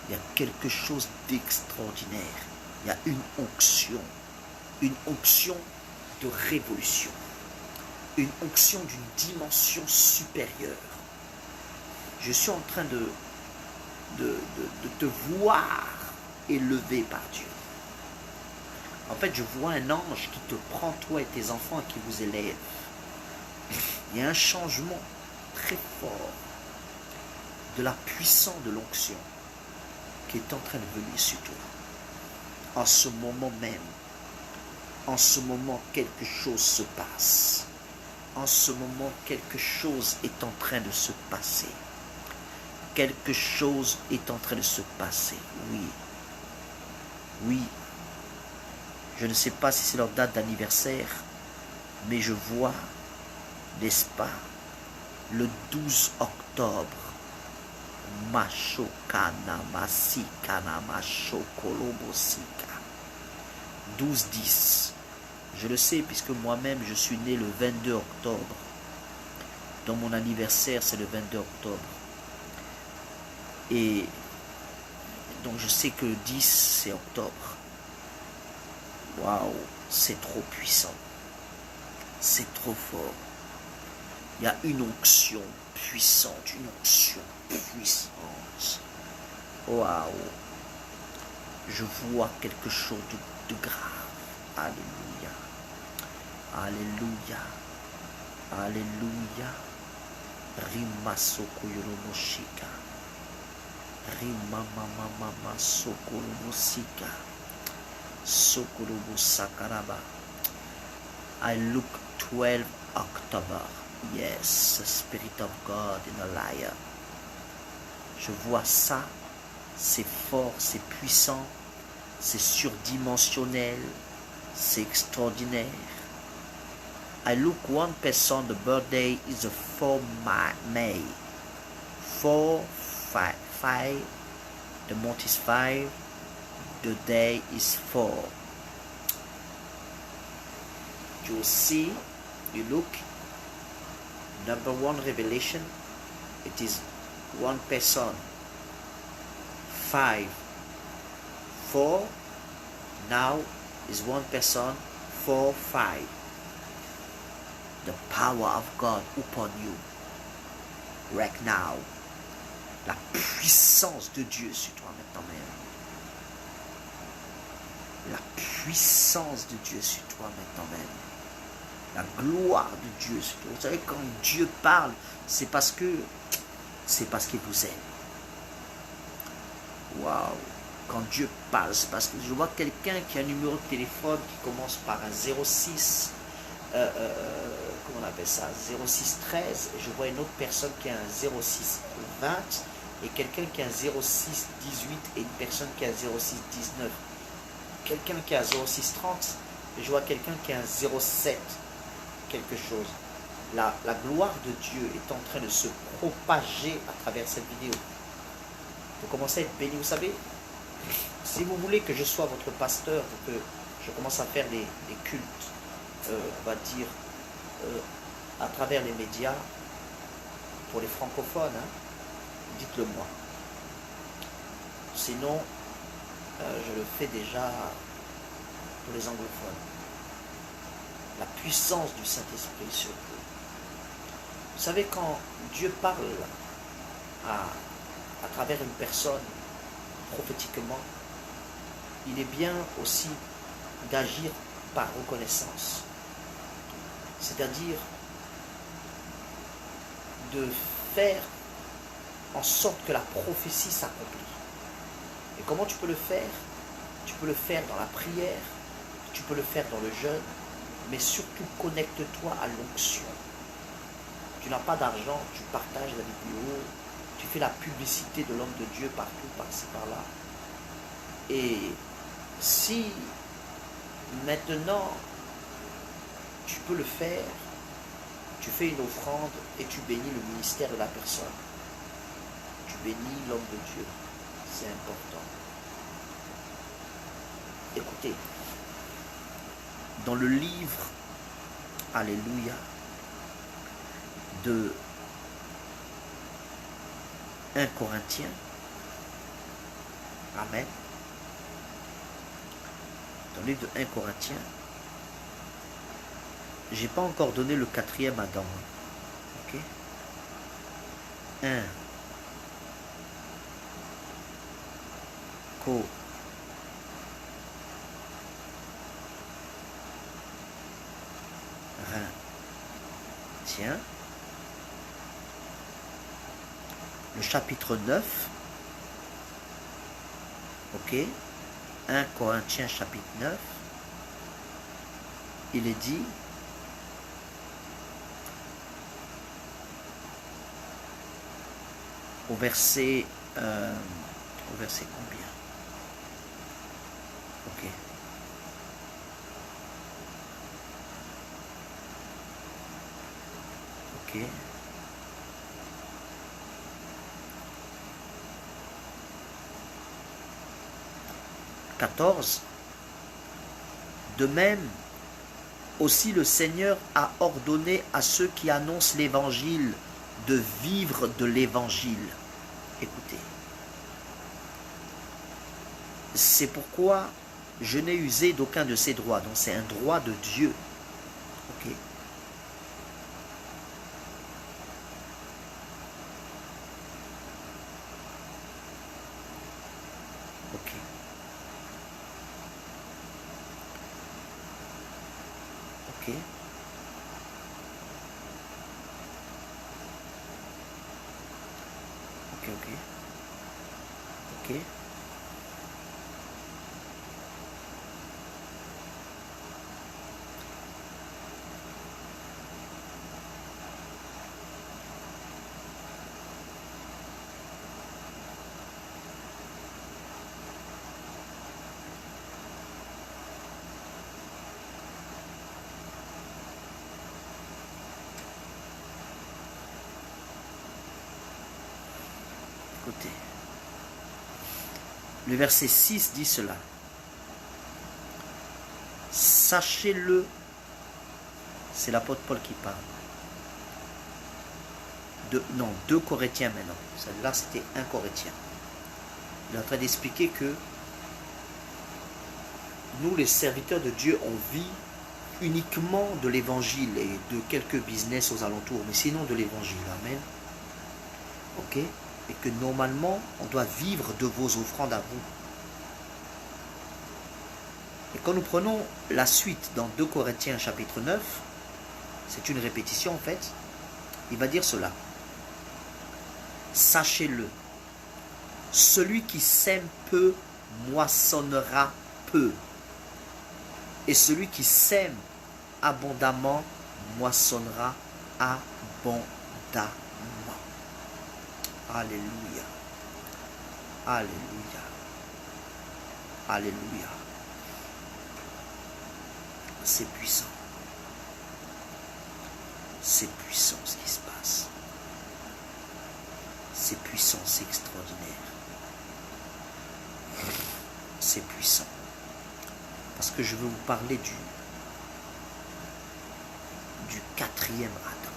Il y a quelque chose d'extraordinaire. Il y a une onction de révolution, une onction d'une dimension supérieure. Je suis en train de te voir élevé par Dieu. En fait, je vois un ange qui te prend, toi et tes enfants, et qui vous élève. Il y a un changement très fort de la puissance de l'onction qui est en train de venir sur toi. En ce moment même, en ce moment, quelque chose se passe. En ce moment, quelque chose est en train de se passer. quelque chose est en train de se passer. Oui. Oui. Je ne sais pas si c'est leur date d'anniversaire, mais je vois, n'est-ce pas, le 12 octobre, Mashokana Masikana Mashokolobosika. 12-10. Je le sais puisque moi-même je suis né le 22 octobre. Dans mon anniversaire, c'est le 22 octobre. Et donc je sais que le 10, c'est octobre. Waouh, c'est trop puissant. C'est trop fort. Il y a une onction puissante, une onction puissante. Waouh. Je vois quelque chose de grave. Alléluia. Alléluia. Alléluia. Rima Sokoyolomoshika. Rima Mama Sokolomosika. Sokolobo Sakaraba. I look 12 October. Yes, the Spirit of God in a liar. Je vois ça. C'est fort, c'est puissant. C'est surdimensionnel. C'est extraordinaire. I look one person, the birthday is the 4 May. 4, 5, 5. The month is 5. The day is 4. You see, you look, number 1 revelation, it is one person. 5, 4, now is one person, 4, 5. The power of God upon you, right now. La puissance de Dieu sur toi maintenant même. La puissance de Dieu sur toi maintenant même. La gloire de Dieu sur toi. Vous savez, quand Dieu parle, c'est parce qu'il vous aime. Waouh! Quand Dieu parle, c'est parce que je vois quelqu'un qui a un numéro de téléphone qui commence par un 06, comment on appelle ça, 06 13, et je vois une autre personne qui a un 06 20, et quelqu'un qui a un 06 18, et une personne qui a un 06 19. Quelqu'un qui a un 06 30, et je vois quelqu'un qui a un 07 quelque chose. La gloire de Dieu est en train de se propager à travers cette vidéo. Vous commencez à être béni. Vous savez, si vous voulez que je sois votre pasteur, que je commence à faire des cultes, on va dire, à travers les médias, pour les francophones, hein, dites-le moi. Sinon, je le fais déjà pour les anglophones. La puissance du Saint-Esprit sur vous. Vous savez, quand Dieu parle à travers une personne prophétiquement, il est bien aussi d'agir par reconnaissance. C'est-à-dire de faire en sorte que la prophétie s'accomplit. Et comment tu peux le faire? Tu peux le faire dans la prière, tu peux le faire dans le jeûne, mais surtout connecte-toi à l'onction. Tu n'as pas d'argent, tu partages la vidéo, tu fais la publicité de l'homme de Dieu partout, par-ci, par-là. Et si maintenant tu peux le faire, tu fais une offrande et tu bénis le ministère de la personne. Tu bénis l'homme de Dieu. C'est important. Écoutez, dans le livre, alléluia, de 1 Corinthiens, amen, dans le livre de 1 Corinthiens, j'ai pas encore donné le 4e Adam, ok, 1 Corinthiens, le chapitre 9, ok, 1 Corinthiens chapitre 9, il est dit, au verset combien? Ok. Ok. 14. De même, aussi le Seigneur a ordonné à ceux qui annoncent l'évangile de vivre de l'évangile. Écoutez. C'est pourquoi je n'ai usé d'aucun de ces droits. Donc c'est un droit de Dieu. Ok. Ok. Ok. Ok, ok. Ok. Écoutez. Le verset 6 dit cela. Sachez-le, c'est l'apôtre Paul qui parle. 2 Corinthiens maintenant. Celle-là, c'était 1 Corinthien. Il est en train d'expliquer que nous, les serviteurs de Dieu, on vit uniquement de l'évangile et de quelques business aux alentours, mais sinon de l'évangile. Amen. Ok? Et que normalement, on doit vivre de vos offrandes à vous. Et quand nous prenons la suite dans 2 Corinthiens chapitre 9, c'est une répétition en fait, il va dire cela. Sachez-le, celui qui sème peu moissonnera peu. Et celui qui sème abondamment moissonnera abondamment. Alléluia. Alléluia. Alléluia. C'est puissant. C'est puissant ce qui se passe. C'est puissant, c'est extraordinaire. C'est puissant. Parce que je veux vous parler du 4e Adam.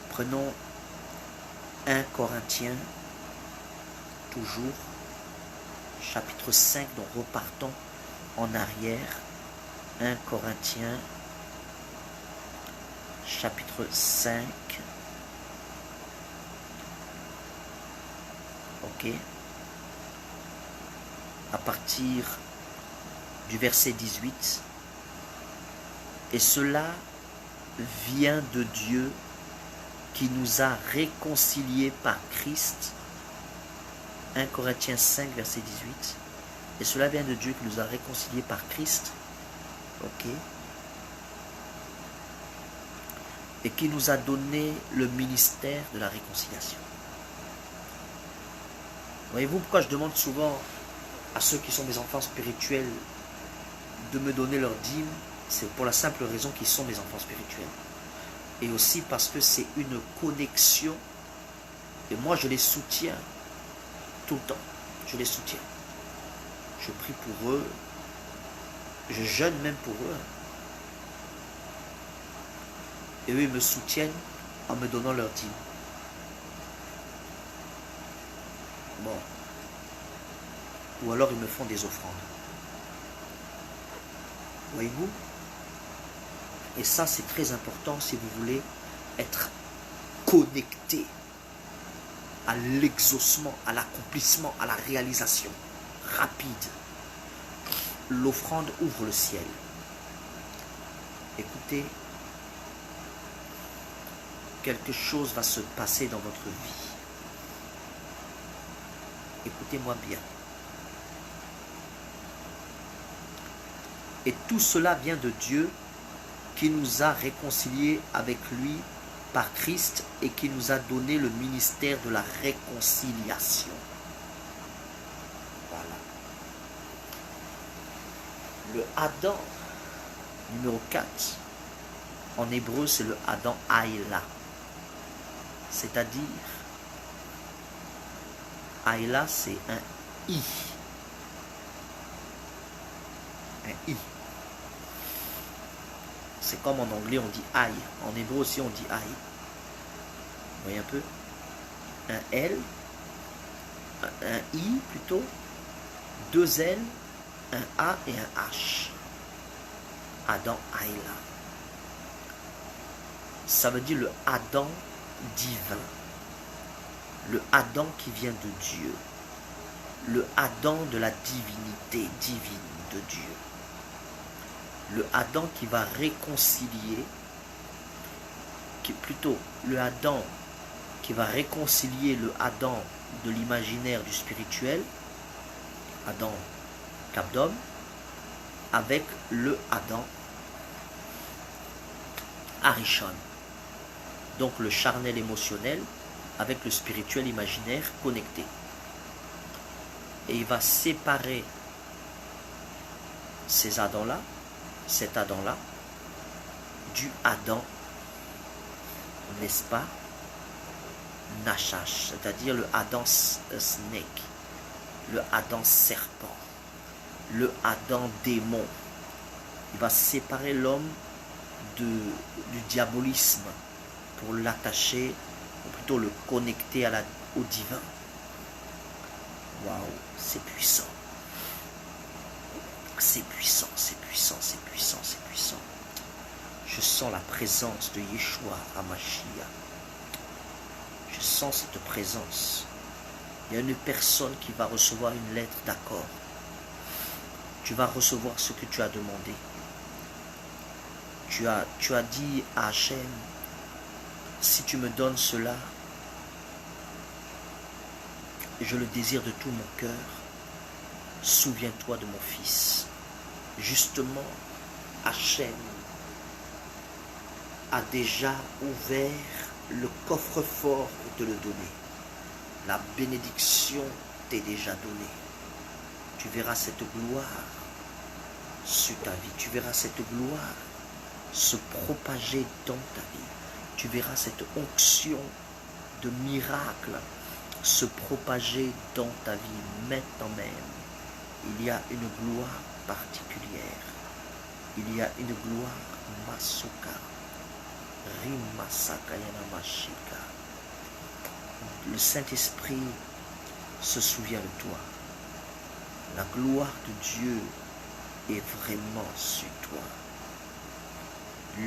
Prenons 1 Corinthiens, toujours, chapitre 5, donc repartons en arrière. 1 Corinthiens, chapitre 5. Ok. À partir du verset 18. Et cela vient de Dieu qui nous a réconciliés par Christ. 1 Corinthiens 5, verset 18. Et cela vient de Dieu qui nous a réconciliés par Christ. Ok. Et qui nous a donné le ministère de la réconciliation. Voyez-vous pourquoi je demande souvent à ceux qui sont mes enfants spirituels de me donner leur dîme? C'est pour la simple raison qu'ils sont mes enfants spirituels. Et aussi parce que c'est une connexion. Et moi, je les soutiens tout le temps. Je les soutiens. Je prie pour eux. Je jeûne même pour eux. Et eux, ils me soutiennent en me donnant leur dîme. Bon. Ou alors, ils me font des offrandes. Voyez-vous? Et ça, c'est très important si vous voulez être connecté à l'exaucement, à l'accomplissement, à la réalisation rapide. L'offrande ouvre le ciel. Écoutez, quelque chose va se passer dans votre vie. Écoutez-moi bien. Et tout cela vient de Dieu qui nous a réconciliés avec lui par Christ et qui nous a donné le ministère de la réconciliation. Voilà. Le Adam numéro 4, en hébreu, c'est le Adam Haïla. C'est-à-dire, Haïla, c'est un I. Un I. C'est comme en anglais, on dit I. En hébreu aussi, on dit I. Vous voyez un peu? Un L, un I plutôt, deux L, un A et un H. Adam Haïla. Ça veut dire le Adam divin. Le Adam qui vient de Dieu. Le Adam de la divinité divine de Dieu. Le Adam qui va réconcilier, le Adam qui va réconcilier le Adam de l'imaginaire du spirituel, Adam Capdom, avec le Adam Arishon. Donc le charnel émotionnel avec le spirituel imaginaire connecté. Et il va séparer ces Adams-là, cet Adam-là, du Adam, n'est-ce pas, Nachash, c'est-à-dire le Adam Snake, le Adam Serpent, le Adam Démon. Il va séparer l'homme du diabolisme pour l'attacher, ou plutôt le connecter au divin. Waouh, c'est puissant. C'est puissant, c'est puissant, c'est puissant, c'est puissant. Je sens la présence de Yeshua HaMashiach. Je sens cette présence. Il y a une personne qui va recevoir une lettre d'accord. Tu vas recevoir ce que tu as demandé. Tu as dit à Hachem, si tu me donnes cela, je le désire de tout mon cœur, souviens-toi de mon fils. Justement, Hachem a déjà ouvert le coffre-fort pour te le donner. La bénédiction t'est déjà donnée. Tu verras cette gloire sur ta vie. Tu verras cette gloire se propager dans ta vie. Tu verras cette onction de miracle se propager dans ta vie maintenant même. Il y a une gloire particulière. Il y a une gloire Masuka. Rimasakayana Mashika. Le Saint-Esprit se souvient de toi. La gloire de Dieu est vraiment sur toi.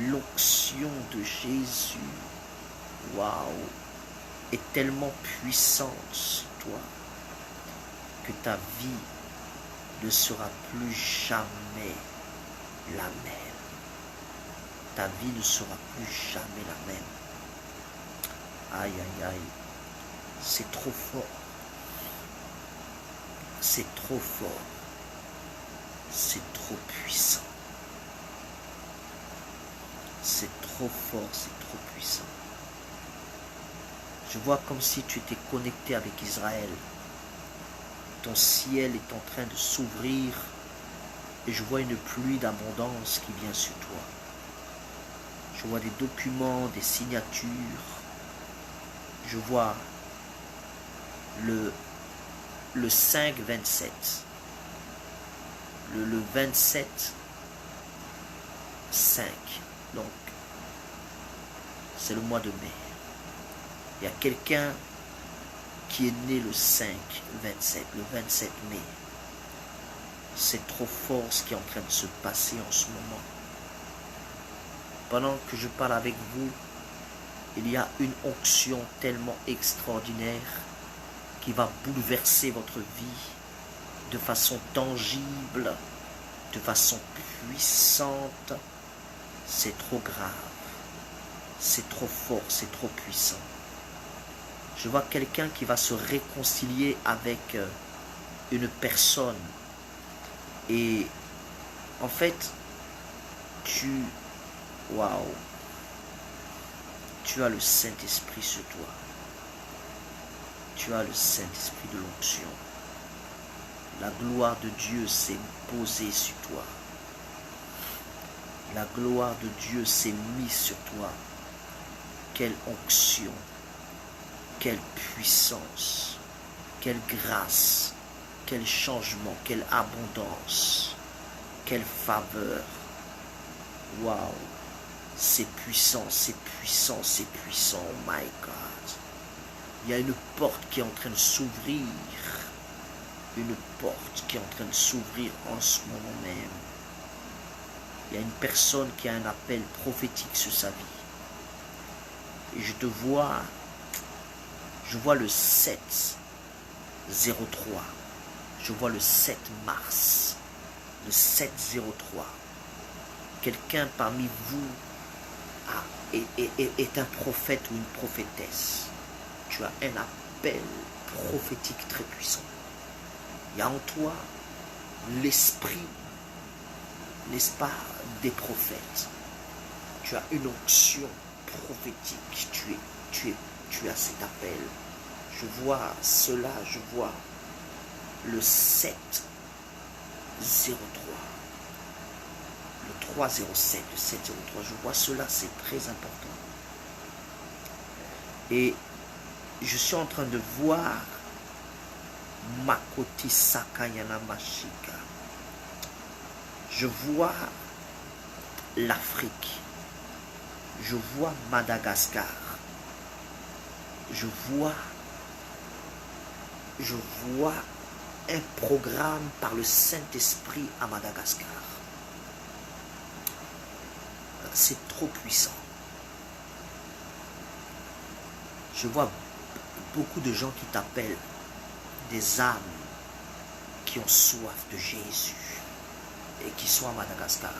L'onction de Jésus, waouh, est tellement puissante sur toi que ta vie ne sera plus jamais la même. Ta vie ne sera plus jamais la même. Aïe, aïe, aïe. C'est trop fort. C'est trop fort. C'est trop puissant. C'est trop fort, c'est trop puissant. Je vois comme si tu étais connecté avec Israël. Ton ciel est en train de s'ouvrir et je vois une pluie d'abondance qui vient sur toi. Je vois des documents, des signatures. Je vois le 5-27. Le 27-5. Donc, c'est le mois de mai. Il y a quelqu'un qui est né le 5-27, le 27 mai. C'est trop fort ce qui est en train de se passer en ce moment. Pendant que je parle avec vous, il y a une onction tellement extraordinaire qui va bouleverser votre vie de façon tangible, de façon puissante. C'est trop grave, c'est trop fort, c'est trop puissant. Je vois quelqu'un qui va se réconcilier avec une personne. Et en fait, waouh, Tu as le Saint-Esprit sur toi. Tu as le Saint-Esprit de l'onction. La gloire de Dieu s'est posée sur toi. La gloire de Dieu s'est mise sur toi. Quelle onction, quelle puissance, quelle grâce, quel changement, quelle abondance, quelle faveur. Waouh, c'est puissant, c'est puissant, c'est puissant, oh my God. Il y a une porte qui est en train de s'ouvrir. Une porte qui est en train de s'ouvrir en ce moment même. Il y a une personne qui a un appel prophétique sur sa vie. Et je te vois, je vois le 7-03. Je vois le 7 mars. Le 7-03. Quelqu'un parmi vous est un prophète ou une prophétesse. Tu as un appel prophétique très puissant. Il y a en toi l'esprit, n'est-ce pas, des prophètes. Tu as une onction prophétique. Tu as cet appel. Je vois cela, je vois le 7-03. Le 307, le 703. Je vois cela, c'est très important. Et je suis en train de voir Makoti Sakayana Mashika. Je vois l'Afrique. Je vois Madagascar. Je vois un programme par le Saint-Esprit à Madagascar. C'est trop puissant. Je vois beaucoup de gens qui t'appellent des âmes qui ont soif de Jésus et qui sont à Madagascar.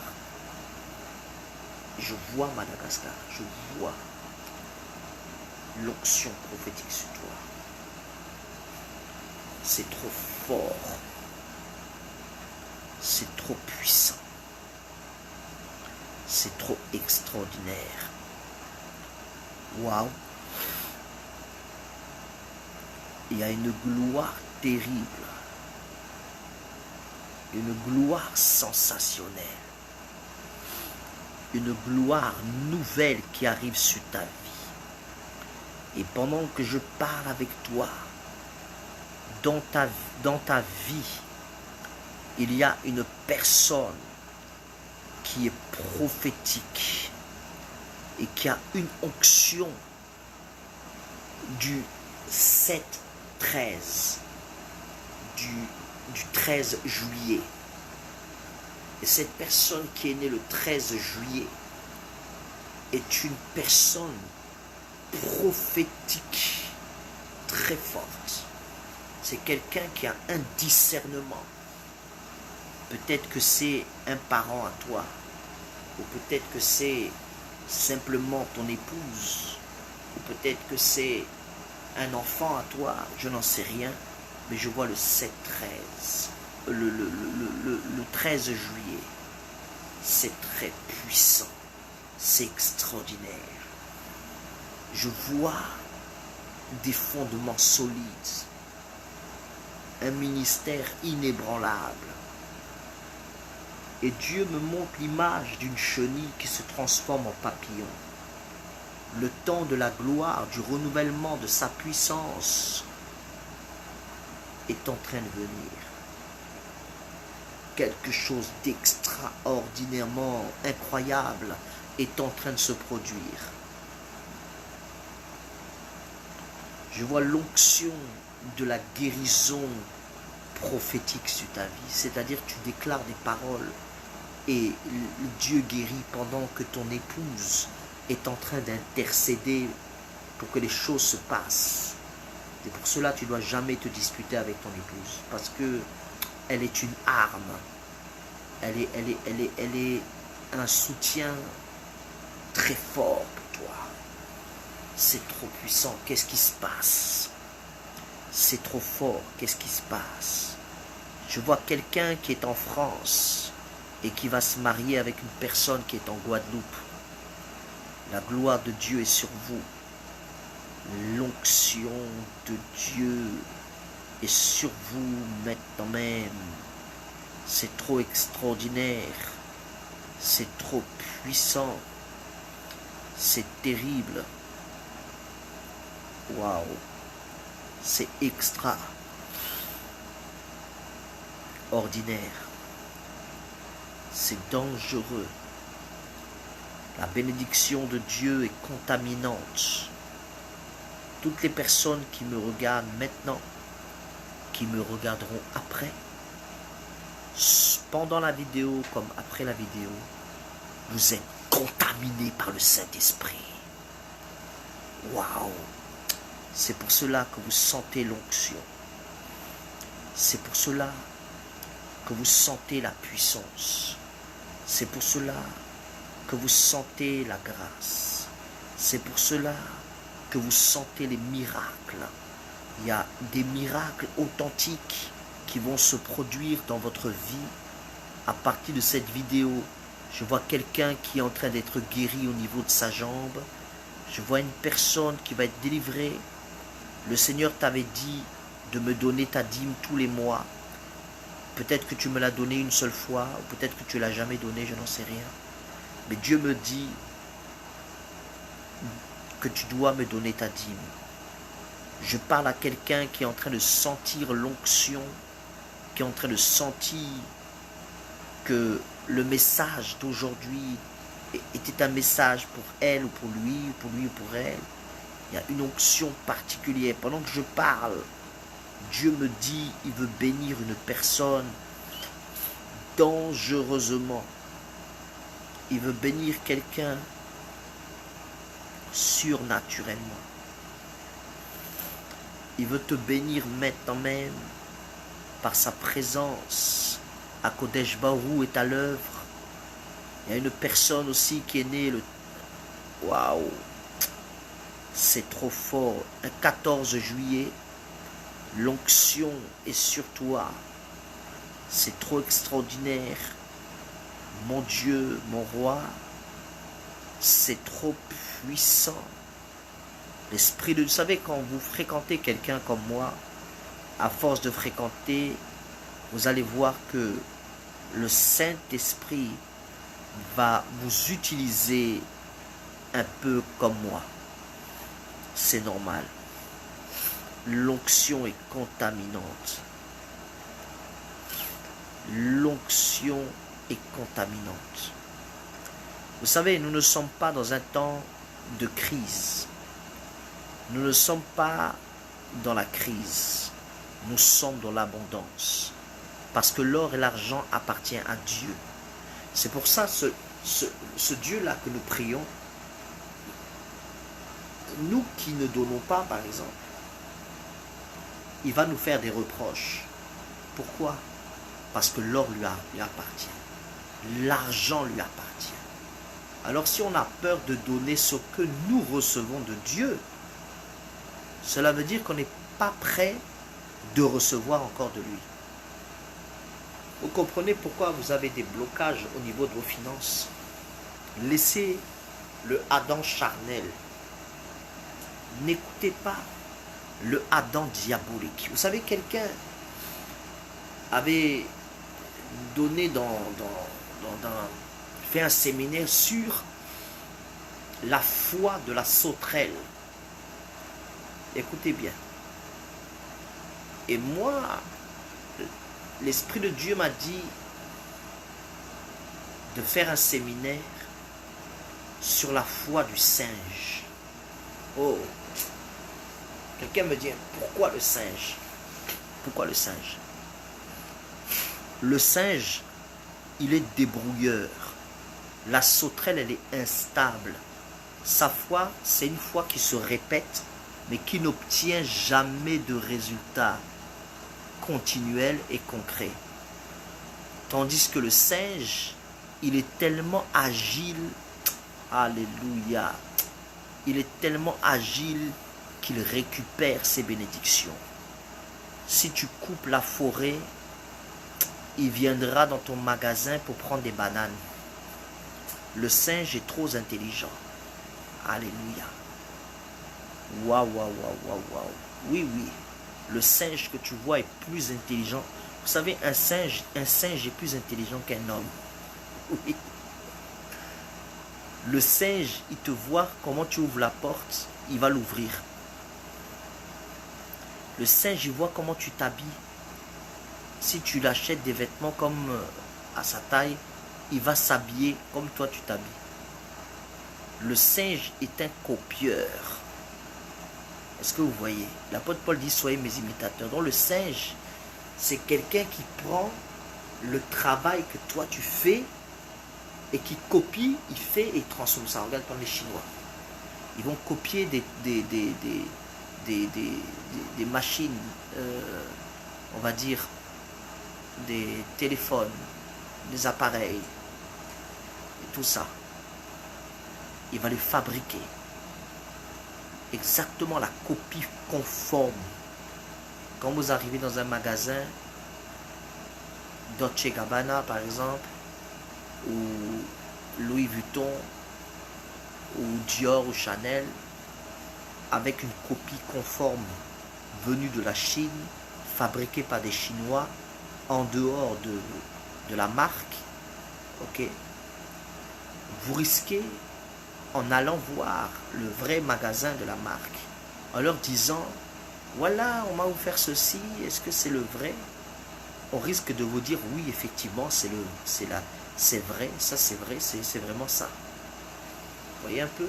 Je vois Madagascar, je vois l'onction prophétique sur toi. C'est trop fort, c'est trop puissant, c'est trop extraordinaire. Waouh! Il y a une gloire terrible, une gloire sensationnelle, une gloire nouvelle qui arrive sur ta vie. Et pendant que je parle avec toi, dans ta vie, il y a une personne qui est prophétique et qui a une onction du 7-13, du 13 juillet. Et cette personne qui est née le 13 juillet est une personne prophétique très forte. C'est quelqu'un qui a un discernement. Peut-être que c'est un parent à toi, ou peut-être que c'est simplement ton épouse, ou peut-être que c'est un enfant à toi, je n'en sais rien, mais je vois le 7-13, le 13 juillet. C'est très puissant, c'est extraordinaire. Je vois des fondements solides, un ministère inébranlable. Et Dieu me montre l'image d'une chenille qui se transforme en papillon. Le temps de la gloire, du renouvellement de sa puissance est en train de venir. Quelque chose d'extraordinairement incroyable est en train de se produire. Je vois l'onction de la guérison prophétique sur ta vie. C'est-à-dire que tu déclares des paroles et Dieu guérit pendant que ton épouse est en train d'intercéder pour que les choses se passent. Et pour cela, tu ne dois jamais te disputer avec ton épouse parce que elle est une arme. Elle est un soutien très fort pour toi. C'est trop puissant. Qu'est-ce qui se passe? C'est trop fort. Qu'est-ce qui se passe? Je vois quelqu'un qui est en France et qui va se marier avec une personne qui est en Guadeloupe. La gloire de Dieu est sur vous. L'onction de Dieu est sur vous maintenant même. C'est trop extraordinaire. C'est trop puissant. C'est terrible. Waouh. C'est extraordinaire. C'est dangereux. La bénédiction de Dieu est contaminante. Toutes les personnes qui me regardent maintenant, qui me regarderont après, pendant la vidéo comme après la vidéo, vous êtes contaminés par le Saint-Esprit. Waouh! C'est pour cela que vous sentez l'onction. C'est pour cela que vous sentez la puissance. C'est pour cela que vous sentez la grâce. C'est pour cela que vous sentez les miracles. Il y a des miracles authentiques qui vont se produire dans votre vie à partir de cette vidéo. Je vois quelqu'un qui est en train d'être guéri au niveau de sa jambe. Je vois une personne qui va être délivrée. Le Seigneur t'avait dit de me donner ta dîme tous les mois. Peut-être que tu me l'as donné une seule fois, ou peut-être que tu ne l'as jamais donné, je n'en sais rien. Mais Dieu me dit que tu dois me donner ta dîme. Je parle à quelqu'un qui est en train de sentir l'onction, qui est en train de sentir que le message d'aujourd'hui était un message pour elle ou pour lui ou pour elle. Il y a une onction particulière. Pendant que je parle, Dieu me dit, il veut bénir une personne dangereusement. Il veut bénir quelqu'un surnaturellement. Il veut te bénir maintenant même par sa présence. À Kodesh Barou est à l'œuvre. Il y a une personne aussi qui est née le... Waouh! C'est trop fort. Un 14 juillet, l'onction est sur toi. C'est trop extraordinaire. Mon Dieu, mon roi, c'est trop puissant. L'Esprit de Dieu, vous savez, quand vous fréquentez quelqu'un comme moi, à force de fréquenter, vous allez voir que le Saint-Esprit va vous utiliser un peu comme moi. C'est normal. L'onction est contaminante. L'onction est contaminante. Vous savez, nous ne sommes pas dans un temps de crise. Nous ne sommes pas dans la crise. Nous sommes dans l'abondance. Parce que l'or et l'argent appartiennent à Dieu. C'est pour ça, ce Dieu-là que nous prions, nous qui ne donnons pas, par exemple, il va nous faire des reproches. Pourquoi? Parce que l'or lui appartient. L'argent lui appartient. Alors si on a peur de donner ce que nous recevons de Dieu, cela veut dire qu'on n'est pas prêt de recevoir encore de lui. Vous comprenez pourquoi vous avez des blocages au niveau de vos finances? Laissez le Adam charnel. N'écoutez pas le Adam diabolique. Vous savez, quelqu'un avait donné fait un séminaire sur la foi de la sauterelle. Écoutez bien. Et moi, l'Esprit de Dieu m'a dit de faire un séminaire sur la foi du singe. Oh! Quelqu'un me dit, pourquoi le singe? Pourquoi le singe? Le singe, il est débrouilleur. La sauterelle, elle est instable. Sa foi, c'est une foi qui se répète, mais qui n'obtient jamais de résultats continuels et concrets. Tandis que le singe, il est tellement agile, alléluia, il est tellement agile qu'il récupère ses bénédictions. Si tu coupes la forêt, il viendra dans ton magasin pour prendre des bananes. Le singe est trop intelligent. Alléluia. Waouh, waouh, waouh, waouh, waouh. Oui, oui. Le singe que tu vois est plus intelligent. Vous savez, un singe est plus intelligent qu'un homme. Oui. Le singe, il te voit comment tu ouvres la porte, il va l'ouvrir. Le singe, il voit comment tu t'habilles. Si tu l'achètes des vêtements comme à sa taille, il va s'habiller comme toi tu t'habilles. Le singe est un copieur. Est-ce que vous voyez? L'apôtre Paul dit, soyez mes imitateurs. Donc le singe, c'est quelqu'un qui prend le travail que toi tu fais et qui copie, il fait et il transforme ça. Regarde comme les Chinois. Ils vont copier des machines, on va dire, des téléphones, des appareils, et tout ça. Il va les fabriquer. Exactement la copie conforme. Quand vous arrivez dans un magasin, Dolce & Gabbana par exemple, ou Louis Vuitton, ou Dior ou Chanel, avec une copie conforme venue de la Chine, fabriquée par des Chinois, en dehors de la marque, ok, vous risquez, en allant voir le vrai magasin de la marque, en leur disant, voilà, on m'a offert ceci, est-ce que c'est le vrai? On risque de vous dire, oui, effectivement, c'est vrai, ça c'est vrai, c'est vraiment ça. Vous voyez un peu?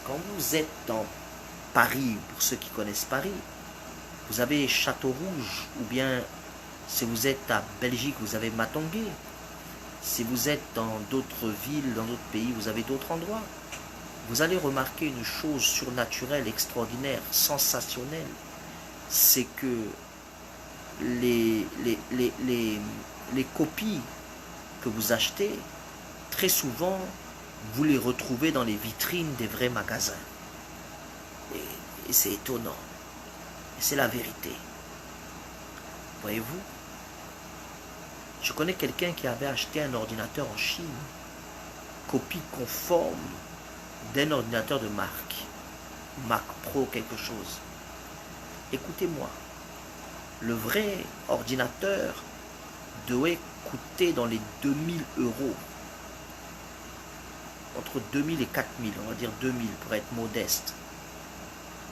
Quand vous êtes dans Paris, pour ceux qui connaissent Paris, vous avez Château-Rouge, ou bien si vous êtes à Belgique, vous avez Matongué. Si vous êtes dans d'autres villes, dans d'autres pays, vous avez d'autres endroits. Vous allez remarquer une chose surnaturelle, extraordinaire, sensationnelle. C'est que les copies que vous achetez, très souvent, vous les retrouvez dans les vitrines des vrais magasins. Et c'est étonnant. Et c'est la vérité. Voyez-vous? Je connais quelqu'un qui avait acheté un ordinateur en Chine, copie conforme d'un ordinateur de marque, Mac Pro quelque chose. Écoutez-moi, le vrai ordinateur devait coûter dans les 2000 €. Entre 2000 et 4000, on va dire 2000 pour être modeste.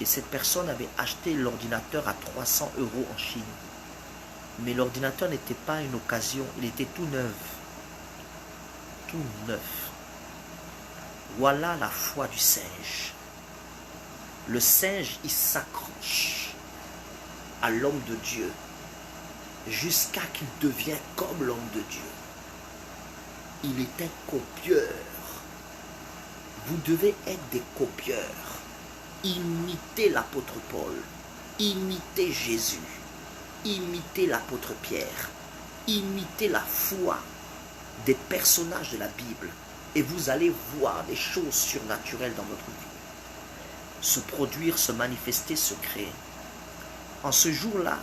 Et cette personne avait acheté l'ordinateur à 300 € en Chine. Mais l'ordinateur n'était pas une occasion, il était tout neuf. Tout neuf. Voilà la foi du singe. Le singe, il s'accroche à l'homme de Dieu jusqu'à qu'il devienne comme l'homme de Dieu. Il est un copieur. Vous devez être des copieurs. Imitez l'apôtre Paul. Imitez Jésus. Imitez l'apôtre Pierre. Imitez la foi des personnages de la Bible. Et vous allez voir des choses surnaturelles dans votre vie se produire, se manifester, se créer. En ce jour-là,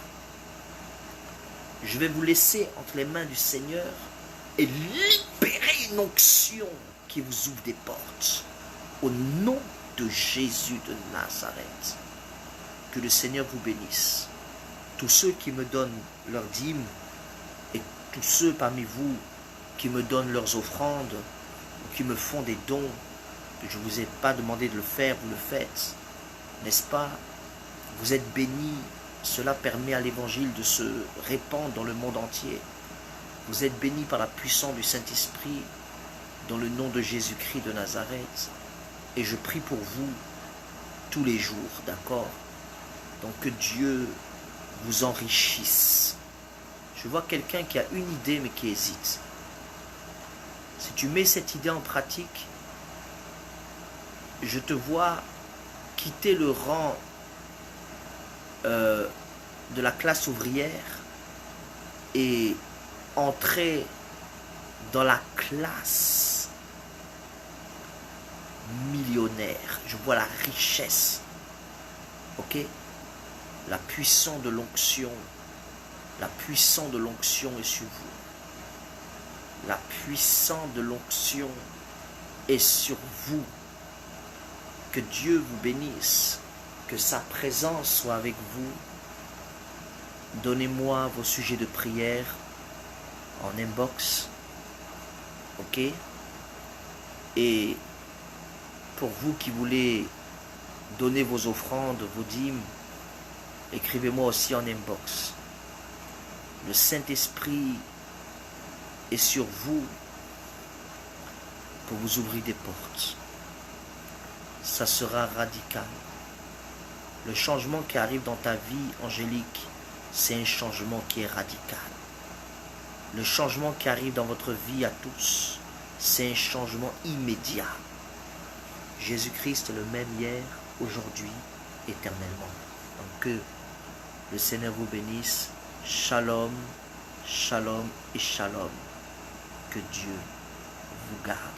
je vais vous laisser entre les mains du Seigneur et libérer une onction qui vous ouvre des portes. Au nom de Jésus de Nazareth, que le Seigneur vous bénisse. Tous ceux qui me donnent leurs dîmes et tous ceux parmi vous qui me donnent leurs offrandes ou qui me font des dons, que je ne vous ai pas demandé de le faire, vous le faites, n'est-ce pas? Vous êtes bénis, cela permet à l'évangile de se répandre dans le monde entier. Vous êtes bénis par la puissance du Saint-Esprit, dans le nom de Jésus-Christ de Nazareth. Et je prie pour vous tous les jours, d'accord? Donc que Dieu vous enrichisse. Je vois quelqu'un qui a une idée mais qui hésite. Si tu mets cette idée en pratique, je te vois quitter le rang de la classe ouvrière et entrer dans la classe millionnaire. Je vois la richesse. Ok? La puissance de l'onction. La puissance de l'onction est sur vous. La puissance de l'onction est sur vous. Que Dieu vous bénisse. Que sa présence soit avec vous. Donnez-moi vos sujets de prière en inbox. Ok? Et pour vous qui voulez donner vos offrandes, vos dîmes, écrivez-moi aussi en inbox. Le Saint-Esprit est sur vous pour vous ouvrir des portes. Ça sera radical. Le changement qui arrive dans ta vie, Angélique, c'est un changement qui est radical. Le changement qui arrive dans votre vie à tous, c'est un changement immédiat. Jésus-Christ est le même hier, aujourd'hui, éternellement. Donc que le Seigneur vous bénisse. Shalom, shalom et shalom. Que Dieu vous garde.